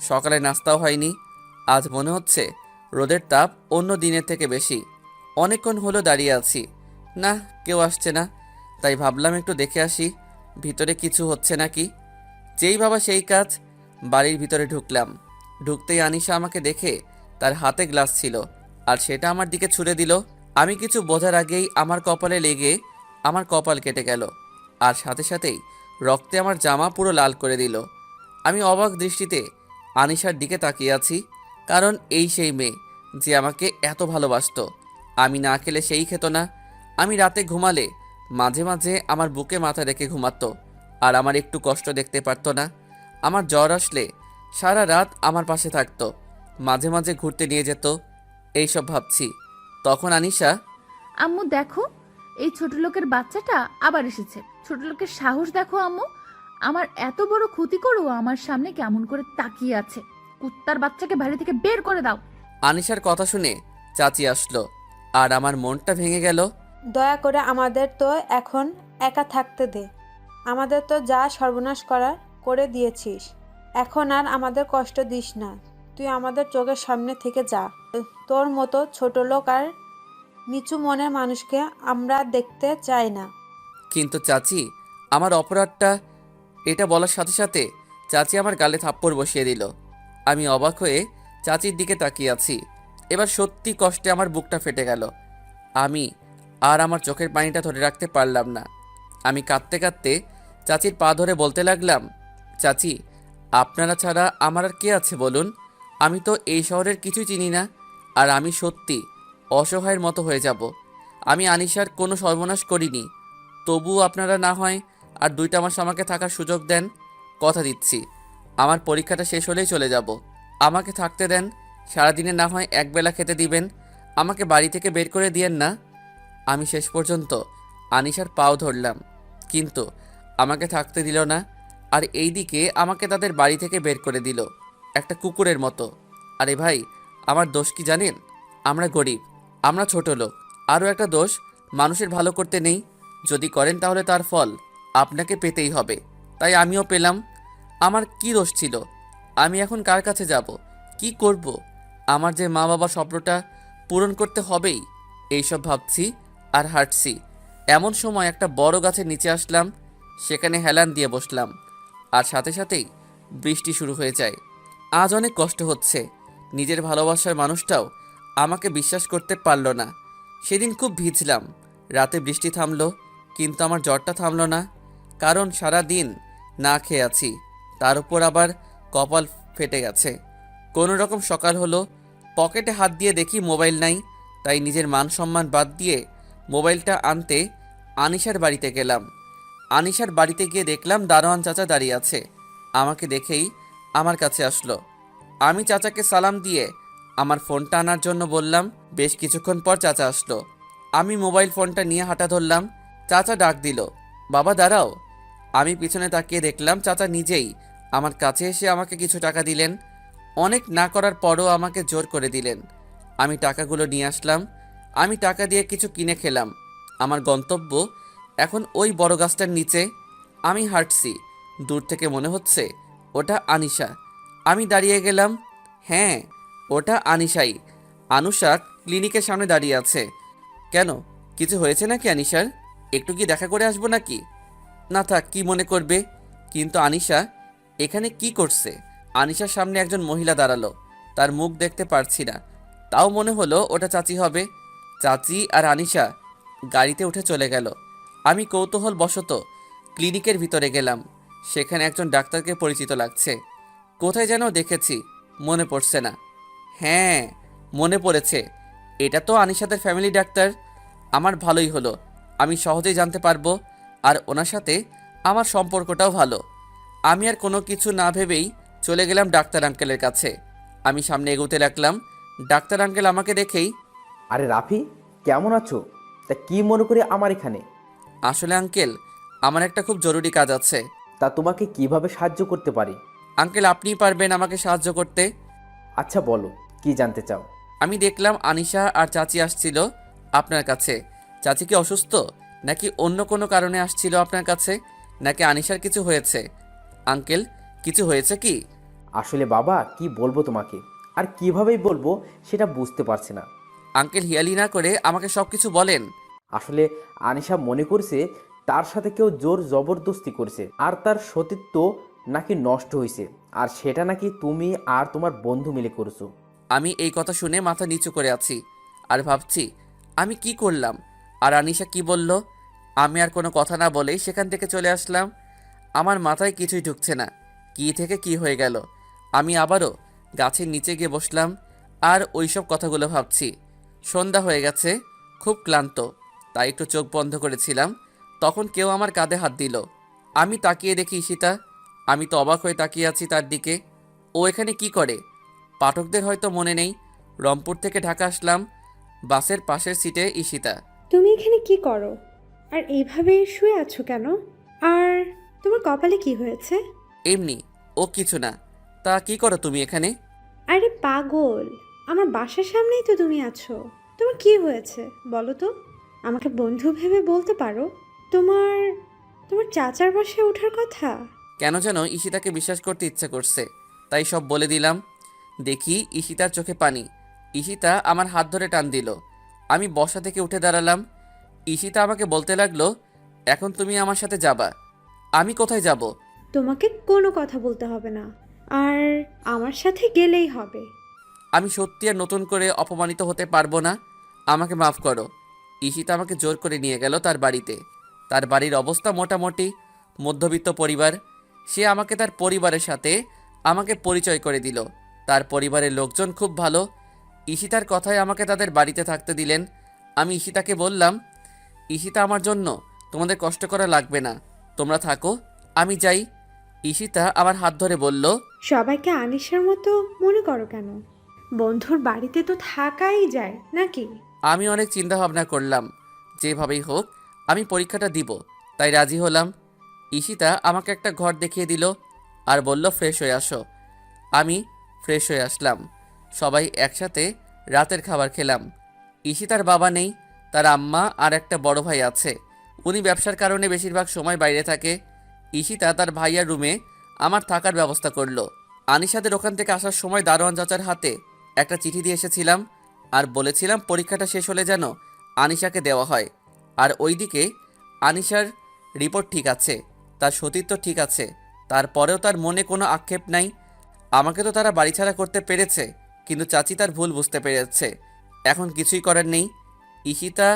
সকালে নাস্তাও হয়নি। আজ মনে হচ্ছে রোদের তাপ অন্য দিনের থেকে বেশি। অনেকক্ষণ হলো দাঁড়িয়ে আছি, না কেউ আসছে না। তাই ভাবলাম একটু দেখে আসি ভিতরে কিছু হচ্ছে নাকি। যেই ভাবা সেই কাজ, বাড়ির ভিতরে ঢুকলাম। ঢুকতেই আনিশা আমাকে দেখে তার হাতে গ্লাস ছিল, আর সেটা আমার দিকে ছুঁড়ে দিল। আমি কিছু বোঝার আগেই আমার কপালে লেগে আমার কপাল কেটে গেল, আর সাথে সাথেই রক্তে আমার জামা পুরো লাল করে দিল। আমি অবাক দৃষ্টিতে আনিশার দিকে তাকিয়ে আছি, কারণ এই সেই মেয়ে যে আমাকে এত ভালোবাসতো। আমি না খেলে সেই খেত না। আমি রাতে ঘুমালে মাঝে মাঝে আমার বুকে মাথা রেখে ঘুমাতো, আর আমার একটু কষ্ট দেখতে পারতো না। আমার জ্বর আসলে সারা রাত আমার পাশে থাকতো, মাঝে মাঝে ঘুরতে নিয়ে যেত। এইসব ভাবছি তখন আনিশা, আম্মু দেখো, এই ছোট লোকের বাচ্চাটা আবার এসেছে। ছোট লোকের সাহস দেখো আম্মু, আমার এত বড় ক্ষতি করো আমার সামনে কেমন করে তাকিয়ে আছে। কুত্তার বাচ্চাকে বাড়ি থেকে বের করে দাও। আনিশার কথা শুনে চাচি আসলো, আর আমার মনটা ভেঙে গেল। দয়া করে আমাদের তো এখন একা থাকতে দে। আমাদের তো যা সর্বনাশ করার করে দিয়েছিস, এখন আর আমাদের কষ্ট দিস না। তুই আমাদের চোখের সামনে থেকে যা। তোর মতো ছোট লোক আর নিচু মনের মানুষকে আমরা দেখতে চাই না। কিন্তু চাচি, আমার অপরাধটা, এটা বলার সাথে সাথে চাচি আমার গালে থাপ্পড় বসিয়ে দিল। আমি অবাক হয়ে চাচির দিকে তাকিয়ে আছি। এবার সত্যি কষ্টে আমার বুকটা ফেটে গেল। আমি আর আমার চোখের পানিটা ধরে রাখতে পারলাম না। আমি কাঁদতে কাঁদতে চাচির পা ধরে বলতে লাগলাম, চাচি, আপনারা ছাড়া আমার আর কে আছে বলুন? আমি তো এই শহরের কিছুই চিনি না। আর আমি সত্যি অসহায়ের মতো হয়ে যাব। আমি আনিশার কোনো সর্বনাশ করিনি, তবুও আপনারা না হয় আর 2টা মাস আমাকে থাকার সুযোগ দেন। কথা দিচ্ছি আমার পরীক্ষাটা শেষ হলেই চলে যাব। আমাকে থাকতে দেন, সারাদিনে না হয় একবেলা খেতে দিবেন, আমাকে বাড়ি থেকে বের করে দিয়েন না। আমি শেষ পর্যন্ত আনিশার পাও ধরলাম, কিন্তু আমাকে থাকতে দিল না। আর এইদিকে আমাকে তাদের বাড়ি থেকে বের করে দিল একটা কুকুরের মতো। আরে ভাই, আমার দোষ কি জানেন? আমরা গরিব, আমরা ছোট লোক। আরও একটা দোষ, মানুষের ভালো করতে নেই, যদি করেন তাহলে তার ফল আপনাকে পেতেই হবে। তাই আমিও পেলাম। আমার কি দোষ ছিল? আমি এখন কার কাছে যাব? কি করব? আমার যে মা বাবার স্বপ্নটা পূরণ করতে হবেই, এইসব ভাবছি আর হাঁটছি। এমন সময় একটা বড় গাছের নিচে আসলাম, সেখানে হেলান দিয়ে বসলাম, আর সাথে সাথেই বৃষ্টি শুরু হয়ে যায়। আজ অনেক কষ্ট হচ্ছে, নিজের ভালোবাসার মানুষটাও আমাকে বিশ্বাস করতে পারল না। সেদিন খুব ভিজলাম, রাতে বৃষ্টি থামলো, কিন্তু আমার জ্বরটা থামলো না, কারণ সারা দিন না খেয়ে আছি, তার উপর আবার কপাল ফেটে গেছে। কোনো রকম সকাল হলো, পকেটে হাত দিয়ে দেখি মোবাইল নাই, তাই নিজের মান সম্মান বাদ দিয়ে মোবাইলটা আনতে আনিশার বাড়িতে গেলাম। আনিশার বাড়িতে গিয়ে দেখলাম দারোয়ান চাচা দাঁড়িয়ে আছে। আমাকে দেখেই আমার কাছে আসলো। আমি চাচাকে সালাম দিয়ে আমার ফোনটা আনার জন্য বললাম। বেশ কিছুক্ষণ পর চাচা আসলো। আমি মোবাইল ফোনটা নিয়ে হাঁটা ধরলাম। চাচা ডাক দিল, বাবা দাঁড়াও। আমি পিছনে তাকিয়ে দেখলাম চাচা নিজেই আমার কাছে এসে আমাকে কিছু টাকা দিলেন। অনেক না করার পরও আমাকে জোর করে দিলেন। আমি টাকাগুলো নিয়ে আসলাম। আমি টাকা দিয়ে কিছু কিনে খেলাম। আমার গন্তব্য এখন ওই বড় গাছটার নিচে। আমি হাঁটছি, দূর থেকে মনে হচ্ছে ওটা আনিশা। আমি দাঁড়িয়ে গেলাম। হ্যাঁ, ওটা আনিশাই। আনুষা ক্লিনিকের সামনে দাঁড়িয়ে আছে। কেন, কিছু হয়েছে নাকি আনিশার? একটু কি দেখা করে আসবো নাকি? না থাক, কি মনে করবে। কিন্তু আনিশা এখানে কি করছে? আনিশার সামনে একজন মহিলা দাঁড়ালো, তার মুখ দেখতে পারছি না, তাও মনে হলো ওটা চাচি হবে। চাচি আর আনিশা গাড়িতে উঠে চলে গেল। আমি কৌতূহল বশত ক্লিনিকের ভিতরে গেলাম। সেখানে একজন ডাক্তারকে পরিচিত লাগছে, কোথায় যেন দেখেছি, মনে পড়ছে না। হ্যাঁ, মনে পড়েছে, এটা তো আনিশাদের ফ্যামিলি ডাক্তার। আমার ভালোই হলো, আমি সহজেই জানতে পারবো, আর ওনার সাথে আমার সম্পর্কটাও ভালো। আমি আর কোনো কিছু না ভেবেই চলে গেলাম ডাক্তার আঙ্কেলের কাছে। আমি সামনে এগোতে লাগলাম। ডাক্তার আঙ্কেল আমাকে দেখেই, আরে রাফি, কেমন আছো? তা কি মনে করে আমার এখানে? আসলে আঙ্কেল, আমার একটা খুব জরুরি কাজ আছে। তা তোমাকে কিভাবে সাহায্য করতে পারি? আঙ্কেল, আপনিই পারবেন আমাকে সাহায্য করতে। আচ্ছা বলো, কি জানতে চাও? আমি দেখলাম আনিশা আর চাচি আসছিল আপনার কাছে। চাচি কি অসুস্থ, নাকি অন্য কোনো কারণে আসছিল আপনার কাছে, নাকি আনিশার কিছু হয়েছে? আঙ্কেল, কিছু হয়েছে কি? আসলে বাবা, কি বলবো তোমাকে, আর কিভাবেই বলবো সেটা বুঝতে পারছি না। আঙ্কেল, হিয়ালি না করে আমাকে সব কিছু বলেন। আসলে আনিশা মনে করছে তার সাথে কেউ জোর জবরদস্তি করছে, আর তার সতীত্ব নাকি নষ্ট হয়েছে, আর সেটা নাকি তুমি আর তোমার বন্ধু মিলে করছো। আমি এই কথা শুনে মাথা নিচু করে আছি আর ভাবছি আমি কি করলাম, আর আনিশা কি বলল। আমি আর কোনো কথা না বলেই সেখান থেকে চলে আসলাম। আমার মাথায় কিছুই ঢুকছে না, কি থেকে কি হয়ে গেল। আমি আবারও গাছের নিচে গিয়ে বসলাম আর ওইসব কথাগুলো ভাবছি। সন্ধ্যা হয়ে গেছে, খুব ক্লান্ত, তাই একটু চোখ বন্ধ করেছিলাম। তখন কেউ আমার কাঁধে হাত দিল। আমি তাকিয়ে দেখি ঈশিতা। আমি তো অবাক হয়ে তাকিয়ে আছি তার দিকে। ও এখানে কি করে? পাঠকদের হয়তো মনে নেই, রংপুর থেকে ঢাকা আসলাম, বাসের পাশের সিটে ঈশিতা। তুমি এখানে কি করো? আর এইভাবে শুয়ে আছো কেন? আর তোমার কপালে কি হয়েছে? এমনি, ও কিছু না। তা কি করো তুমি এখানে? আরে পাগল, আমার বাসার সামনেই তো তুমি আছো। তোমার কি হয়েছে বলো তো? আমাকে বন্ধু ভেবে বলতে পারো। তোমার তোমার চাচার বাসায় ওঠার কথা। কেন যেন ঈশিতাকে বিশ্বাস করতে ইচ্ছে করছে, তাই সব বলে দিলাম। দেখি ঈশিতার চোখে পানি। ঈশিতা আমার হাত ধরে টান দিল। আমি বসা থেকে উঠে দাঁড়ালাম। ঈশিতা আমাকে বলতে লাগলো, এখন তুমি আমার সাথে যাবা। আমি কোথায় যাব? তোমাকে কোনো কথা বলতে হবে না, আর আমার সাথে গেলেই হবে। আমি সত্যি আর নতুন করে অপমানিত হতে পারবো না, আমাকে মাফ করো। ঈশিতা আমাকে জোর করে নিয়ে গেল তার বাড়িতে। তার বাড়ির অবস্থা মোটামুটি মধ্যবিত্ত পরিবার। সে আমাকে তার পরিবারের সাথে আমাকে পরিচয় করে দিল। তার পরিবারের লোকজন খুব ভালো। ঈশিতার কথায় আমাকে তাদের বাড়িতে থাকতে দিলেন। আমি ঈশিতাকে বললাম, ঈশিতা আমার জন্য তোমাদের কষ্ট করা লাগবে না, তোমরা থাকো, আমি যাই। ঈশিতা আমার হাত ধরে বলল, সবাইকে আনিশার মতো মনে করো কেন? বন্ধুর বাড়িতে তো থাকাই যায় নাকি? আমি অনেক চিন্তা ভাবনা করলাম, যেভাবেই হোক আমি পরীক্ষাটা দিব, তাই রাজি হলাম। ঈশিতা আমাকে একটা ঘর দেখিয়ে দিল আর বলল, ফ্রেশ হয়ে আসো। আমি ফ্রেশ হয়ে আসলাম। সবাই একসাথে রাতের খাবার খেলাম। ঈশিতার বাবা নেই, তার আম্মা আর একটা বড় ভাই আছে। উনি ব্যবসার কারণে বেশিরভাগ সময় বাইরে থাকে। ঈশিতা তার ভাইয়ার রুমে আমার থাকার ব্যবস্থা করলো। আনিশাদের ওখান থেকে আসার সময় দারোয়ান চাচার হাতে একটা চিঠি দিয়ে এসেছিলাম আর বলেছিলাম পরীক্ষাটা শেষ হলে যেন আনিশাকে দেওয়া হয়। আর ওইদিকে আনিশার রিপোর্ট ঠিক আছে, তার সতীত্ব ঠিক আছে, তারপরেও তার মনে কোনো আক্ষেপ নাই। আমাকে তো তারা বাড়িছাড়া করতে পেরেছে, কিন্তু চাচি তার ভুল বুঝতে পেরেছে। এখন কিছুই করার নেই। ঈশিতা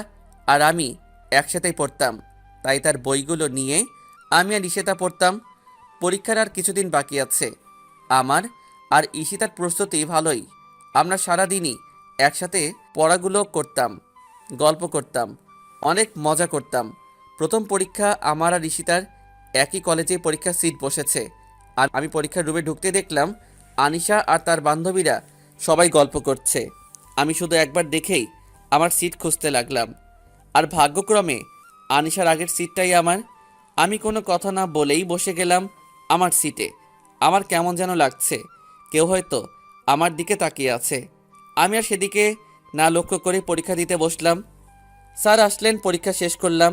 আর আমি একসাথেই পড়তাম, তাই তার বইগুলো নিয়ে আমি আর ঈশিতা পড়তাম। পরীক্ষার আর কিছুদিন বাকি আছে। আমার আর ঈশিতার প্রস্তুতি ভালোই। আমরা সারাদিনই একসাথে পড়াগুলো করতাম, গল্প করতাম, অনেক মজা করতাম। প্রথম পরীক্ষা আমার আর ঈশিতার একই কলেজে পরীক্ষার সিট বসেছে। আর আমি পরীক্ষার রুমে ঢুকতে দেখলাম আনিশা আর তার বান্ধবীরা সবাই গল্প করছে। আমি শুধু একবার দেখেই আমার সিট খুঁজতে লাগলাম। আর ভাগ্যক্রমে আনিশার আগের সিটটাই আমার। আমি কোনো কথা না বলেই বসে গেলাম আমার সিটে। আমার কেমন যেন লাগছে, কেউ হয়তো আমার দিকে তাকিয়ে আছে। আমি আর সেদিকে না লক্ষ্য করে পরীক্ষা দিতে বসলাম। স্যার আসলেন, পরীক্ষা শেষ করলাম।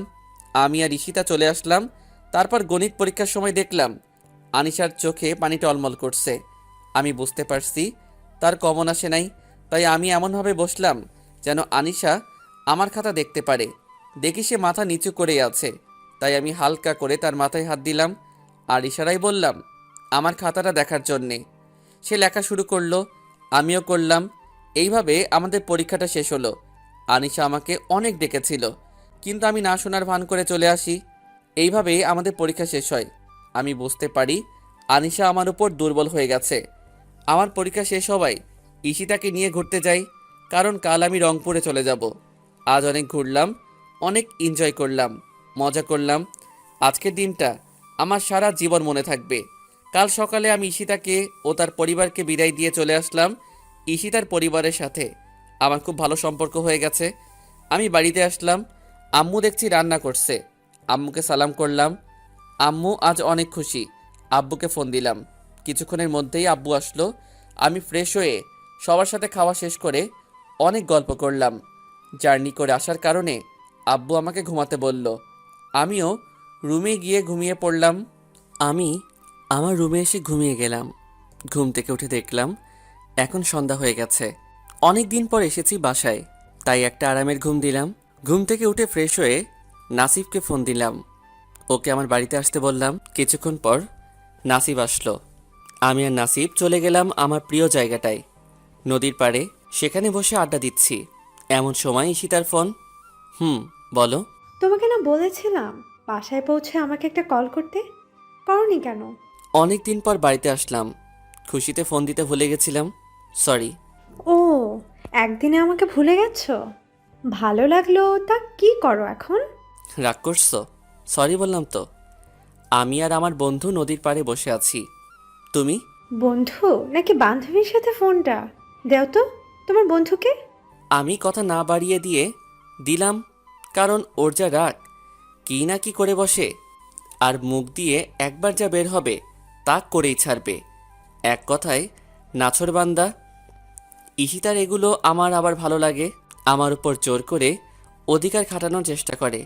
আমি আর ঈশিতা চলে আসলাম। তারপর গণিত পরীক্ষার সময় দেখলাম আনিশার চোখে পানি টলমল করছে। আমি বুঝতে পারছি তার কমন আসে নাই, তাই আমি এমনভাবে বসলাম যেন আনিশা আমার খাতা দেখতে পারে। দেখি সে মাথা নিচু করে আছে, তাই আমি হালকা করে তার মাথায় হাত দিলাম আর ইশারায় বললাম আমার খাতাটা দেখার জন্যে। সে লেখা শুরু করলো, আমিও করলাম। এইভাবে আমাদের পরীক্ষাটা শেষ হলো। আনিশা আমাকে অনেক ডেকেছিল, কিন্তু আমি না শোনার ভান করে চলে আসি। এইভাবেই আমাদের পরীক্ষা শেষ হয়। আমি বুঝতে পারি আনিশা আমার উপর দুর্বল হয়ে গেছে। আমার পরীক্ষা শেষ হওয়ায় ঈশিতাকে নিয়ে ঘুরতে যাই, কারণ কাল আমি রংপুরে চলে যাব। আজ অনেক ঘুরলাম, অনেক এনজয় করলাম, মজা করলাম। আজকের দিনটা আমার সারা জীবন মনে থাকবে। কাল সকালে আমি ঈশিতাকে ও তার পরিবারকে বিদায় দিয়ে চলে আসলাম। ঈশিতার পরিবারের সাথে আমার খুব ভালো সম্পর্ক হয়ে গেছে। আমি বাড়িতে আসলাম, আম্মু দেখছি রান্না করছে। আম্মুকে সালাম করলাম। আম্মু আজ অনেক খুশি। আব্বুকে ফোন দিলাম, কিছুক্ষণের মধ্যেই আব্বু আসলো। আমি ফ্রেশ হয়ে সবার সাথে খাওয়া শেষ করে অনেক গল্প করলাম। জার্নি করে আসার কারণে আব্বু আমাকে ঘুমাতে বলল। আমিও রুমে গিয়ে ঘুমিয়ে পড়লাম। আমি আমার রুমে এসে ঘুমিয়ে গেলাম। ঘুম থেকে উঠে দেখলাম এখন সন্ধ্যা হয়ে গেছে। অনেক দিন পর এসেছি বাসায়, তাই একটা আরামের ঘুম দিলাম। ঘুম থেকে উঠে ফ্রেশ হয়ে নাসিবকে ফোন দিলাম, ওকে আমার বাড়িতে আসতে বললাম। কিছুক্ষণ পর নাসিব আসলো। আমি আর নাসিব চলে গেলাম আমার প্রিয় জায়গাটায়, নদীর পাড়ে। সেখানে বসে আড্ডা দিচ্ছি, এমন সময় ঈশিতার ফোন। বলো। তোমাকে না বলেছিলাম বাসায় পৌঁছে আমাকে একটা কল করতে, করনি কেন? অনেক দিন পর বাড়িতে আসলাম, খুশিতে ফোন দিতে ভুলে গেছিলাম, সরি। ও, একদিনে আমাকে ভুলে গেছো? ভালো লাগলো। তা কি করো এখন? রাগ করছো? সরি বললাম তো। আমি আর আমার বন্ধু নদীর পাড়ে বসে আছি। তুমি? বন্ধু নাকি বান্ধবীর সাথে ফোনটা দেও তো। তোমার বন্ধুকে? আমি কথা না বাড়িয়ে দিয়ে দিলাম, কারণ ওর যা রাগ, কি না কি করে বসে, আর মুখ দিয়ে একবার যা বের হবে তা করেই ছাড়বে। এক কথায় নাছোড়বান্দা। ঈশিতার এগুলো আমার আবার ভালো লাগে, আমার উপর জোর করে অধিকার খাটানোর চেষ্টা করে।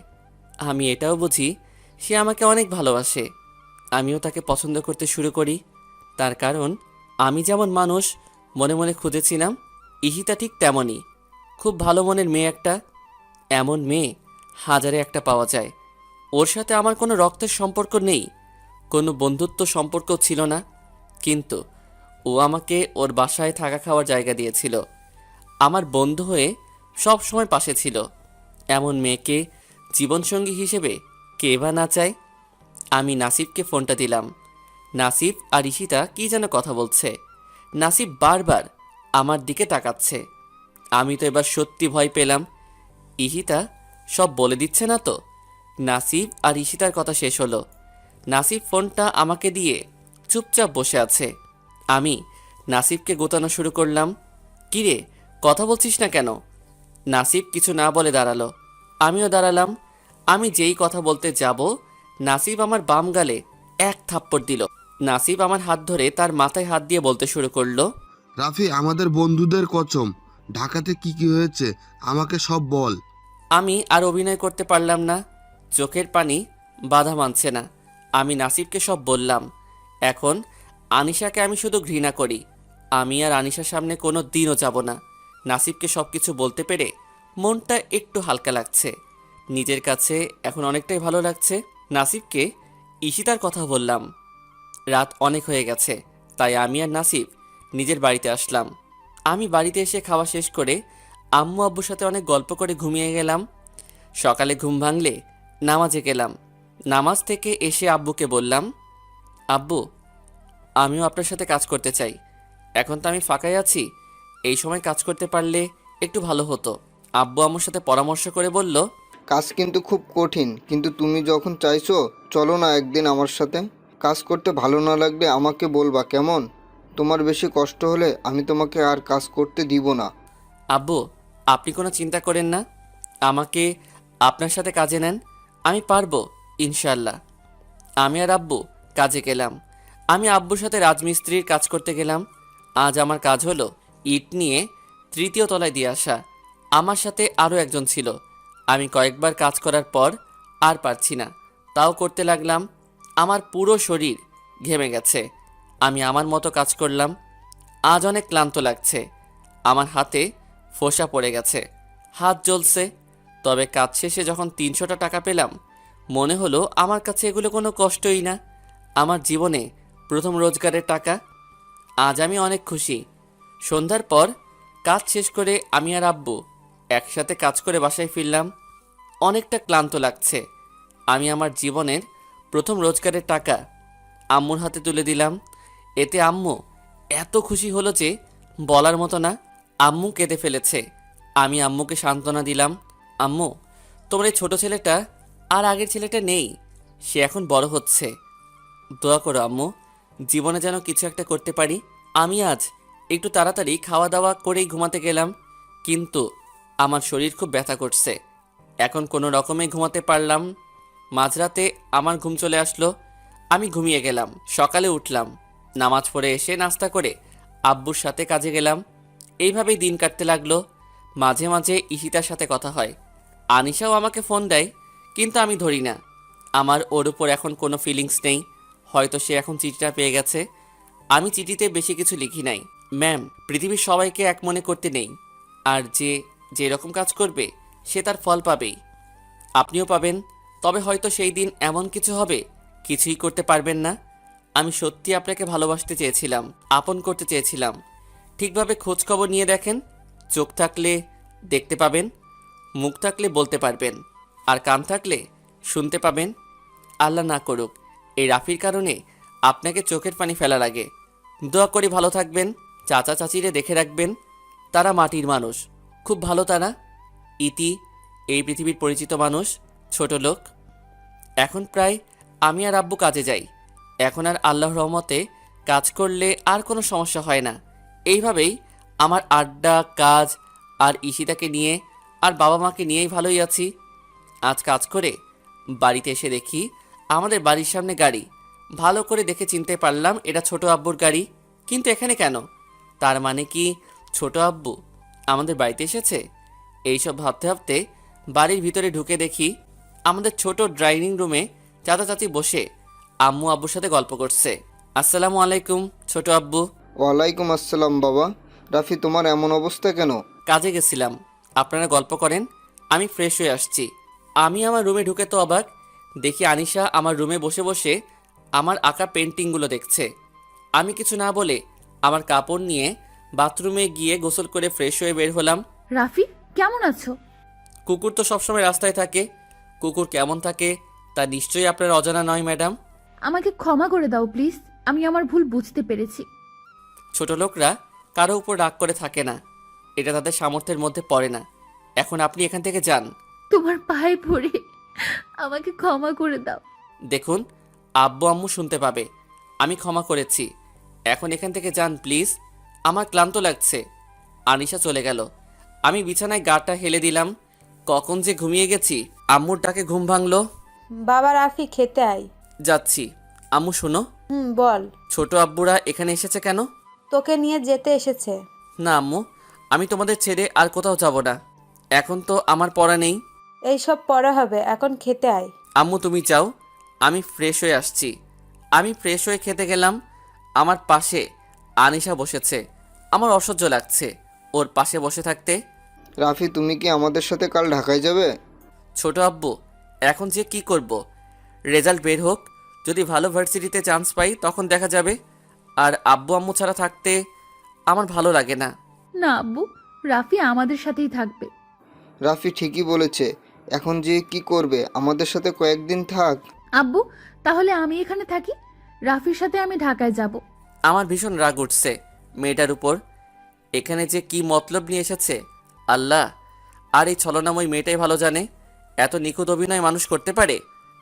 আমি এটাও বুঝি সে আমাকে অনেক ভালোবাসে। আমিও তাকে পছন্দ করতে শুরু করি, তার কারণ আমি যেমন মানুষ মনে মনে খুঁজেছিলাম, ঈশিতা ঠিক তেমনই। খুব ভালো মনের মেয়ে একটা। এমন মেয়ে হাজারে একটা পাওয়া যায়। ওর সাথে আমার কোনো রক্তের সম্পর্ক নেই, কোনো বন্ধুত্ব সম্পর্ক ছিল না, কিন্তু ও আমাকে ওর বাসায় থাকা খাওয়ার জায়গা দিয়েছিল। আমার বন্ধু হয়ে সব সময় পাশে ছিল। এমন মেয়েকে জীবনসঙ্গী হিসেবে কে বা না চায়। আমি নাসিবকে ফোনটা দিলাম। নাসিব আর ঈশিতা কী যেন কথা বলছে। নাসিব বারবার আমার দিকে তাকাচ্ছে। আমি তো এবার সত্যি ভয় পেলাম। ঈশিতা সব বলে দিচ্ছে না তো? নাসিব আর ঈশিতার কথা শেষ হলো। নাসিব ফোনটা আমাকে দিয়ে চুপচাপ বসে আছে। আমি নাসিবকে গোতানো শুরু করলাম। কিরে, কথা বলছিস না কেন? নাসিব কিছু না বলে দাঁড়ালো। আমিও দাঁড়ালাম। আমি যেই কথা বলতে যাব, নাসিব আমার বাম গালে এক থাপ্পড় দিল। নাসিব আমার হাত ধরে তার মাথায় হাত দিয়ে বলতে শুরু করলো, রাফি, আমাদের বন্ধুদের কসম, ঢাকাতে কি কি হয়েছে আমাকে সব বল। আমি আর অভিনয় করতে পারলাম না। চোখের পানি বাধা মানছে না। আমি নাসিবকে সব বললাম। এখন আনিশাকে আমি শুধু ঘৃণা করি। আমি আর আনিশার সামনে কোনো দিনও যাব না। নাসিবকে সব কিছু বলতে পেরে মনটা একটু হালকা লাগছে। নিজের কাছে এখন অনেকটাই ভালো লাগছে। নাসিবকে ঈশিতার কথা বললাম। রাত অনেক হয়ে গেছে, তাই আমি আর নাসিব নিজের বাড়িতে আসলাম। আমি বাড়িতে এসে খাওয়া শেষ করে আম্মু আব্বুর সাথে অনেক গল্প করে ঘুমিয়ে গেলাম। সকালে ঘুম ভাঙলে নামাজে গেলাম। নামাজ থেকে এসে আব্বুকে বললাম, আব্বু, আমিও আপনার সাথে কাজ করতে চাই। এখন তো আমি ফাঁকাই আছি, এই সময় কাজ করতে পারলে একটু ভালো হতো। আব্বু আম্মুর সাথে পরামর্শ করে বলল, কাজ কিন্তু খুব কঠিন, কিন্তু তুমি যখন চাইছো চলো না একদিন আমার সাথে। কাজ করতে ভালো না লাগলে আমাকে বলবা, কেমন? তোমার বেশি কষ্ট হলে আমি তোমাকে আর কাজ করতে দিব না। আব্বু, আপনি কোনো চিন্তা করেন না, আমাকে আপনার সাথে কাজে নেন, আমি পারবো ইনশাল্লাহ। আমি আর আব্বু কাজে গেলাম। আমি আব্বুর সাথে রাজমিস্ত্রির কাজ করতে গেলাম। আজ আমার কাজ হলো ইট নিয়ে 3য় তলায় দিয়ে আসা। আমার সাথে আরও একজন ছিল। আমি কয়েকবার কাজ করার পর আর পারছি না, তাও করতে লাগলাম। আমার পুরো শরীর ঘেমে গেছে। আমি আমার মতো কাজ করলাম। আজ অনেক ক্লান্ত লাগছে। আমার হাতে ফোসা পড়ে গেছে, হাত জ্বলছে। তবে কাজ শেষে যখন 300টা টাকা পেলাম, মনে হলো আমার কাছে এগুলো কোনো কষ্টই না। আমার জীবনে প্রথম রোজগারের টাকা। আজ আমি অনেক খুশি। সন্ধ্যার পর কাজ শেষ করে আমি আর আব্বু একসাথে কাজ করে বাসায় ফিরলাম। অনেকটা ক্লান্ত লাগছে। আমি আমার জীবনের প্রথম রোজগারের টাকা আম্মুর হাতে তুলে দিলাম। এতে আম্মু এত খুশি হলো যে বলার মতো না। আম্মু কেঁদে ফেলেছে। আমি আম্মুকে সান্ত্বনা দিলাম, আম্মু, তোমার এই ছোটো ছেলেটা আর আগের ছেলেটা নেই, সে এখন বড় হচ্ছে। দোয়া করো আম্মু, জীবনে যেন কিছু একটা করতে পারি। আমি আজ একটু তাড়াতাড়ি খাওয়া দাওয়া করেই ঘুমাতে গেলাম, কিন্তু আমার শরীর খুব ব্যথা করছে। এখন কোনো রকমে ঘুমাতে পারলাম। মাঝরাতে আমার ঘুম চলে আসলো। আমি ঘুমিয়ে গেলাম। সকালে উঠলাম, নামাজ পড়ে এসে নাস্তা করে আব্বুর সাথে কাজে গেলাম। এইভাবেই দিন কাটতে লাগলো। মাঝে মাঝে ঈশিতার সাথে কথা হয়। আনিশাও আমাকে ফোন দেয়, কিন্তু আমি ধরি না। আমার ওর উপর এখন কোনো ফিলিংস নেই। হয়তো সে এখন চিঠিটা পেয়ে গেছে। আমি চিঠিতে বেশি কিছু লিখি নাই, ম্যাম, পৃথিবীর সবাইকে এক মনে করতে নেই, আর যে যেরকম কাজ করবে সে তার ফল পাবেই। আপনিও পাবেন, তবে হয়তো সেই দিন এমন কিছু হবে কিছুই করতে পারবেন না। আমি সত্যি আপনাকে ভালোবাসতে চেয়েছিলাম, আপন করতে চেয়েছিলাম। ঠিকভাবে খোঁজ খবর নিয়ে দেখেন। চোখ থাকলে দেখতে পাবেন, মুখ থাকলে বলতে পারবেন, আর কান থাকলে শুনতে পাবেন। আল্লাহ না করুক এই রাফির কারণে আপনাকে চোখের পানি ফেলা লাগে। দোয়া করি ভালো থাকবেন। চাচা চাচিরে দেখে রাখবেন, তারা মাটির মানুষ, খুব ভালো তারা। ইতি, এই পৃথিবীর পরিচিত মানুষ, ছোট লোক। এখন প্রায় আমি আর আব্বু কাজে যাই। এখন আর আল্লাহর রহমতে কাজ করলে আর কোনো সমস্যা হয় না। এইভাবেই আমার আড্ডা, কাজ আর ঈশিতাকে নিয়ে আর বাবা মাকে নিয়েই ভালোই আছি। আজ কাজ করে বাড়িতে এসে দেখি আমাদের বাড়ির সামনে গাড়ি। ভালো করে দেখে চিনতে পারলাম এটা ছোট আব্বুর গাড়ি। কিন্তু এখানে কেন? তার মানে কি ছোট আব্বু আমাদের বাড়িতে এসেছে? এইসব ভাবতে ভাবতে বাড়ির ভিতরে ঢুকে দেখি আমাদের ছোট ড্রাইনিং রুমে চাচা চাচি বসে আম্মু আব্বুর সাথে গল্প করছে। আসসালামু আলাইকুম ছোট আব্বু। ওয়ালাইকুম আসসালাম বাবা। রাফি, তোমার এমন অবস্থা কেন? কাজে গেছিলাম, আপনারা গল্প করেন, আমি ফ্রেশ হয়ে আসছি। আমি আমার রুমে ঢুকে তো অবাক, দেখি আনিশা আমার রুমে বসে বসে আমার আঁকা পেন্টিংগুলো দেখছে। আমি কিছু না বলে আমার কাপড় নিয়ে বাথরুমে গিয়ে গোসল করে ফ্রেশ হয়ে বের হলাম। রাফি, কেমন আছো? কুকুর তো সবসময় রাস্তায় থাকে, কুকুর কেমন থাকে তা নিশ্চয়ই আপনার অজানা নয় ম্যাডাম। আমাকে ক্ষমা করে দাও প্লিজ, আমি আমার ভুল বুঝতে পেরেছি। ছোট লোকরা কারো উপর রাগ করে থাকে না। এটা তাদের সামর্থ্যের মধ্যে পড়ে না। এখন আপনি এখান থেকে যান। তোমার পায়ে পড়ে আমাকে ক্ষমা করে দাও। দেখুন, আব্বু আম্মু শুনতে পাবে। আমি ক্ষমা করেছি, এখন এখান থেকে যান প্লিজ, আমার ক্লান্ত লাগছে। আনিশা চলে গেল। আমি বিছানায় গাটা হেলে দিলাম। কখন যে ঘুমিয়ে গেছি। আম্মুর ডাকে ঘুম ভাঙলো। বাবা রাফি, খেতে আয়। যাচ্ছি। আম্মু শোনো, বল। ছোট আব্বুরা এখানে এসেছে কেন? তোকে নিয়ে যেতে এসেছে। না আম্মু, আমি তোমাদের ছেড়ে আর কোথাও যাব না। এখন তো আমার পড়া নেই। এইসব পরে হবে, এখন খেতে আয়। আম্মু তুমি যাও, আমি ফ্রেশ হয়ে আসছি। আমি ফ্রেশ হয়ে খেতে গেলাম। আমার পাশে আনিশা বসেছে। আমার অসহ্য লাগছে ওর পাশে বসে থাকতে। রাফি, তুমি কি আমাদের সাথে কাল ঢাকায় যাবে? ছোট আব্বু, এখন যে কি করব? রেজাল্ট বের হোক, যদি ভালো ভার্সিটিতে চান্স পাই তখন দেখা যাবে। আর আব্বু আম্মু ছাড়া থাকতে আমার ভালো লাগে না। না আব্বু, রাফি আমাদের সাথেই থাকবে। রাফি ঠিকই বলেছে। এখন যে কি করবে? আমাদের সাথে কয়েকদিন থাক। আব্বু, তাহলে আমি এখানে থাকি, রাফির সাথে আমি ঢাকায় যাব। আমার ভীষণ রাগ উঠছে মেয়েটার উপর। এখানে যে কি মতলব নিয়ে এসেছে আল্লাহ, আর এই ছলনাময় মেয়েটাই ভালো জানে। এত নিখুঁত অভিনয় মানুষ করতে পারে?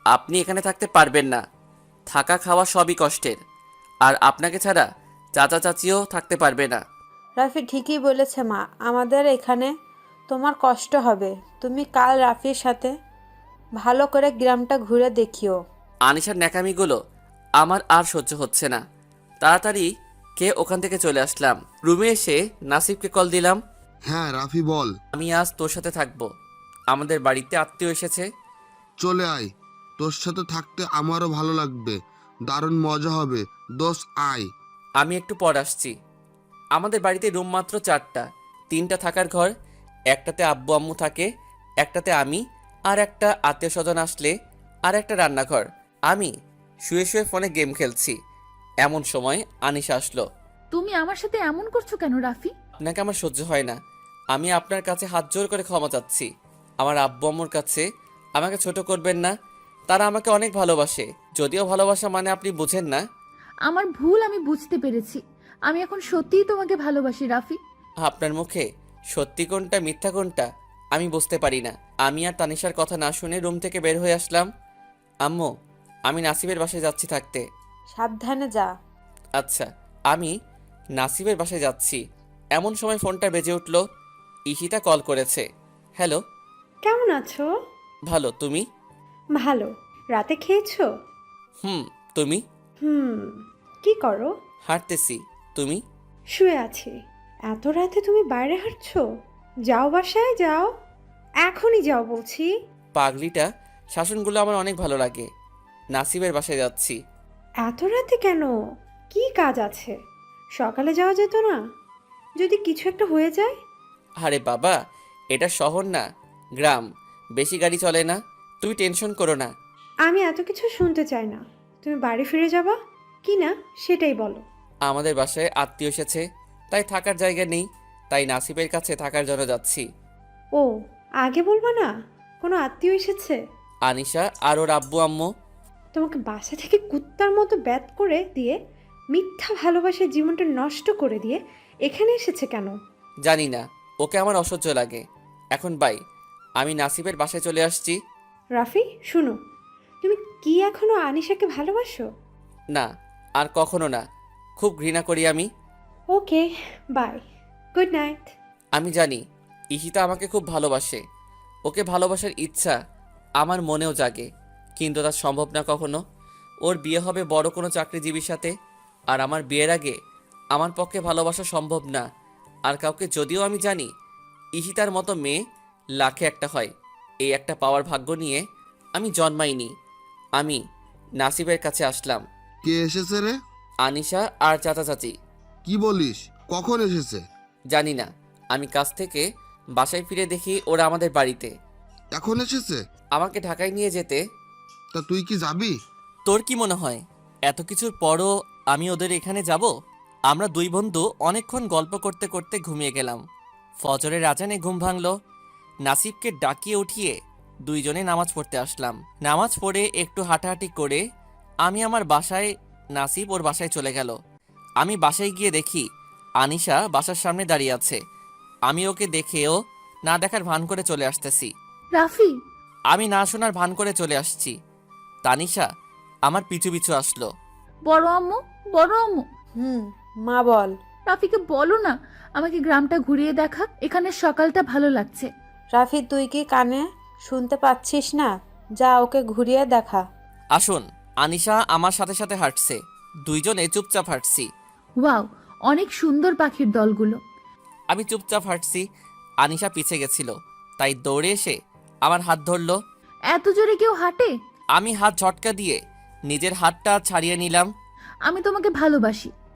আপনি এখানে থাকতে পারবেন না। থাকা খাওয়া সবই কষ্টের। আর আপনাকে ছাড়া চাচা চাচিও থাকতে পারবে না। রাফি ঠিকই বলেছে মা, আমাদের এখানে তোমার কষ্ট হবে। তুমি কাল রাফির সাথে ভালো করে গ্রামটা ঘুরে দেখিও। আনিশার ন্যাকামিগুলো আমার আর সহ্য হচ্ছে না। তাড়াতাড়ি ওখান থেকে চলে আসলাম। রুমে এসে নাসিবকে কল দিলাম। হ্যাঁ রাফি বল। আমি আজ তোর সাথে থাকবো। আমাদের বাড়িতে আত্মীয় এসেছে। চলে আয়, তোর সাথে থাকতে আমারও ভালো লাগবে, দারুণ মজা হবে। দোষ আয়। আমি একটু পর আসছি। আমাদের বাড়িতে রুম মাত্র 4টা। 3টা থাকার ঘর, একটাতে আব্বু আম্মু থাকে, একটাতে আমি, আর একটা আত্মীয় স্বজন আসলে, আর একটা রান্নাঘর। আমি শুয়ে শুয়ে ফোনে গেম খেলছি। এমন সময় আনিশা আসলো। তুমি আমার সাথে এমন করছো কেন রাফি? আপনাকে আমার সহ্য হয় না। আমি আপনার কাছে হাত জোর করে ক্ষমা চাচ্ছি। আমার আব্বু আম্মুর কাছে আমাকে ছোট করবেন না। তারা আমাকে অনেক ভালোবাসে। যদিও ভালোবাসা মানে আপনি বুঝেন না। আমার ভুল আমি বুঝতে পেরেছি। আমি এখন সত্যিই তোমাকে ভালোবাসি রাফি। আপনার মুখে সত্যি কোনটা মিথ্যা কোনটা আমি বুঝতে পারি না। আমি আর তানিশার কথা না শুনে রুম থেকে বের হয়ে আসলাম। আম্মু, আমি নাসিবের বাসায় যাচ্ছি থাকতে। সাবধানে যা। আচ্ছা, আমি নাসিবের বাসায় যাচ্ছি। এমন সময় ফোনটা বেজে উঠল। ইশিতা কল করেছে। হ্যালো। কেমন আছো? ভালো, তুমি? ভালো। রাতে খেয়েছো? তুমি? কি করো? হাঁটতেছি। তুমি? শুয়ে আছি। এত রাতে তুমি বাইরে হাঁটছো? যাও, বাসায় যাও, এখনই যাও বলছি। পাগলিটা শাসনগুলো আমার অনেক ভালো লাগে। নাসিবের বাসায় যাচ্ছি। এত রাতে কেন? কি কাজ আছে? সকালে যাওয়া যেত না? যদি কিছু একটা হয়ে যায়? আরে বাবা, এটা শহর না, গ্রাম। বেশি গাড়ি চলে না। তুমি টেনশন করো না। আমি এত কিছু শুনতে চাই না। তুমি বাড়ি ফিরে যাবা কি না সেটাই বলো। আমাদের বাসায় আত্মীয় এসেছে, তাই থাকার জায়গা নেই। তাই নাসিবের কাছে থাকার জন্য যাচ্ছি। ও, আগে বলবা না কোনো আত্মীয় এসেছে? আনিশা আর ওর আব্বু আম্মু। তোমাকে বাসা থেকে কুত্তার মতো ব্যাত করে দিয়ে, মিথ্যা ভালোবাসার জীবনটা নষ্ট করে দিয়ে এখানে এসেছে কেন? জানি না, ওকে আমার অসহ্য লাগে। এখন বাই, আমি নাসিবের বাসায় চলে আসছি। রাফি শুনো, তুমি কি এখনো আনিশাকে ভালোবাসো? না, আর কখনো না। খুব ঘৃণা করি আমি। ওকে, বাই, গুড নাইট। আমি জানি ইশিতা আমাকে খুব ভালোবাসে। ওকে ভালোবাসার ইচ্ছা আমার মনেও জাগে, কিন্তু তা সম্ভব না কখনো। ওর বিয়ে হবে বড় কোনো চাকরিজীবীর সাথে, আর আমার বিয়ের আগে আমার পক্ষে ভালোবাসা সম্ভব না আর কাউকে। যদিও আমি জানি ইশিতার মতো মেয়ে লাখে একটা হয়। এই একটা পাওয়ার ভাগ্য নিয়ে আমি জন্মাইনি। আমি নাসিবের কাছে আসলাম। কে এসেছে রে? আনিশা আর চাচা চাচি। কি বলিস? কখন এসেছে? জানি না, আমি কাছ থেকে বাসায় ফিরে দেখি ওরা আমাদের বাড়িতে। এখন এসেছে? আমাকে ঢাকায় নিয়ে যেতে। তা তুই কি যাবি? তোর কি মনে হয় এত কিছুর পরও আমি ওদের এখানে যাব? আমরা দুই বন্ধু অনেকক্ষণ গল্প করতে করতে ঘুমিয়ে গেলাম। ফজরের আজানে ঘুম ভাঙল। নাসিবকে ডাকিয়ে উঠিয়ে দুইজনে নামাজ পড়তে আসলাম। নামাজ পড়ে একটু হাঁটাহাঁটি করে আমি আমার বাসায়, নাসিব ওর বাসায় চলে গেল। আমি বাসায় গিয়ে দেখি আনিশা বাসার সামনে দাঁড়িয়ে আছে। আমি ওকে দেখেও না দেখার ভান করে চলে আসতেছি। রাফি, আমি না শোনার ভান করে চলে আসছি। তানিশা আমার পিছু পিছু আসলো। বড় আম্মু, বড় আম্মু, মা বল। রাফিকে বলো না আমাকে গ্রামটা ঘুরিয়ে দেখাক, এখানে সকালটা ভালো লাগছে। রাফি, তুই কি কানে শুনতে পাচ্ছিস না? যা ওকে ঘুরিয়ে দেখা। আসুন। আনিশা আমার সাথে সাথে হাঁটছে, দুইজনে চুপচাপ হাঁটছি। ওয়াও, অনেক সুন্দর পাখির দলগুলো। আমি চুপচাপ হাঁটছি, আনিশা পিছে গেছিল, তাই দৌড়ে এসে আমার হাত ধরলো। এত জোরে কেউ হাঁটে? আমি হাত ঝটকা দিয়ে নিজের হাতটা ছাড়িয়ে নিলাম। আমি তোমাকে ভালোবাসি।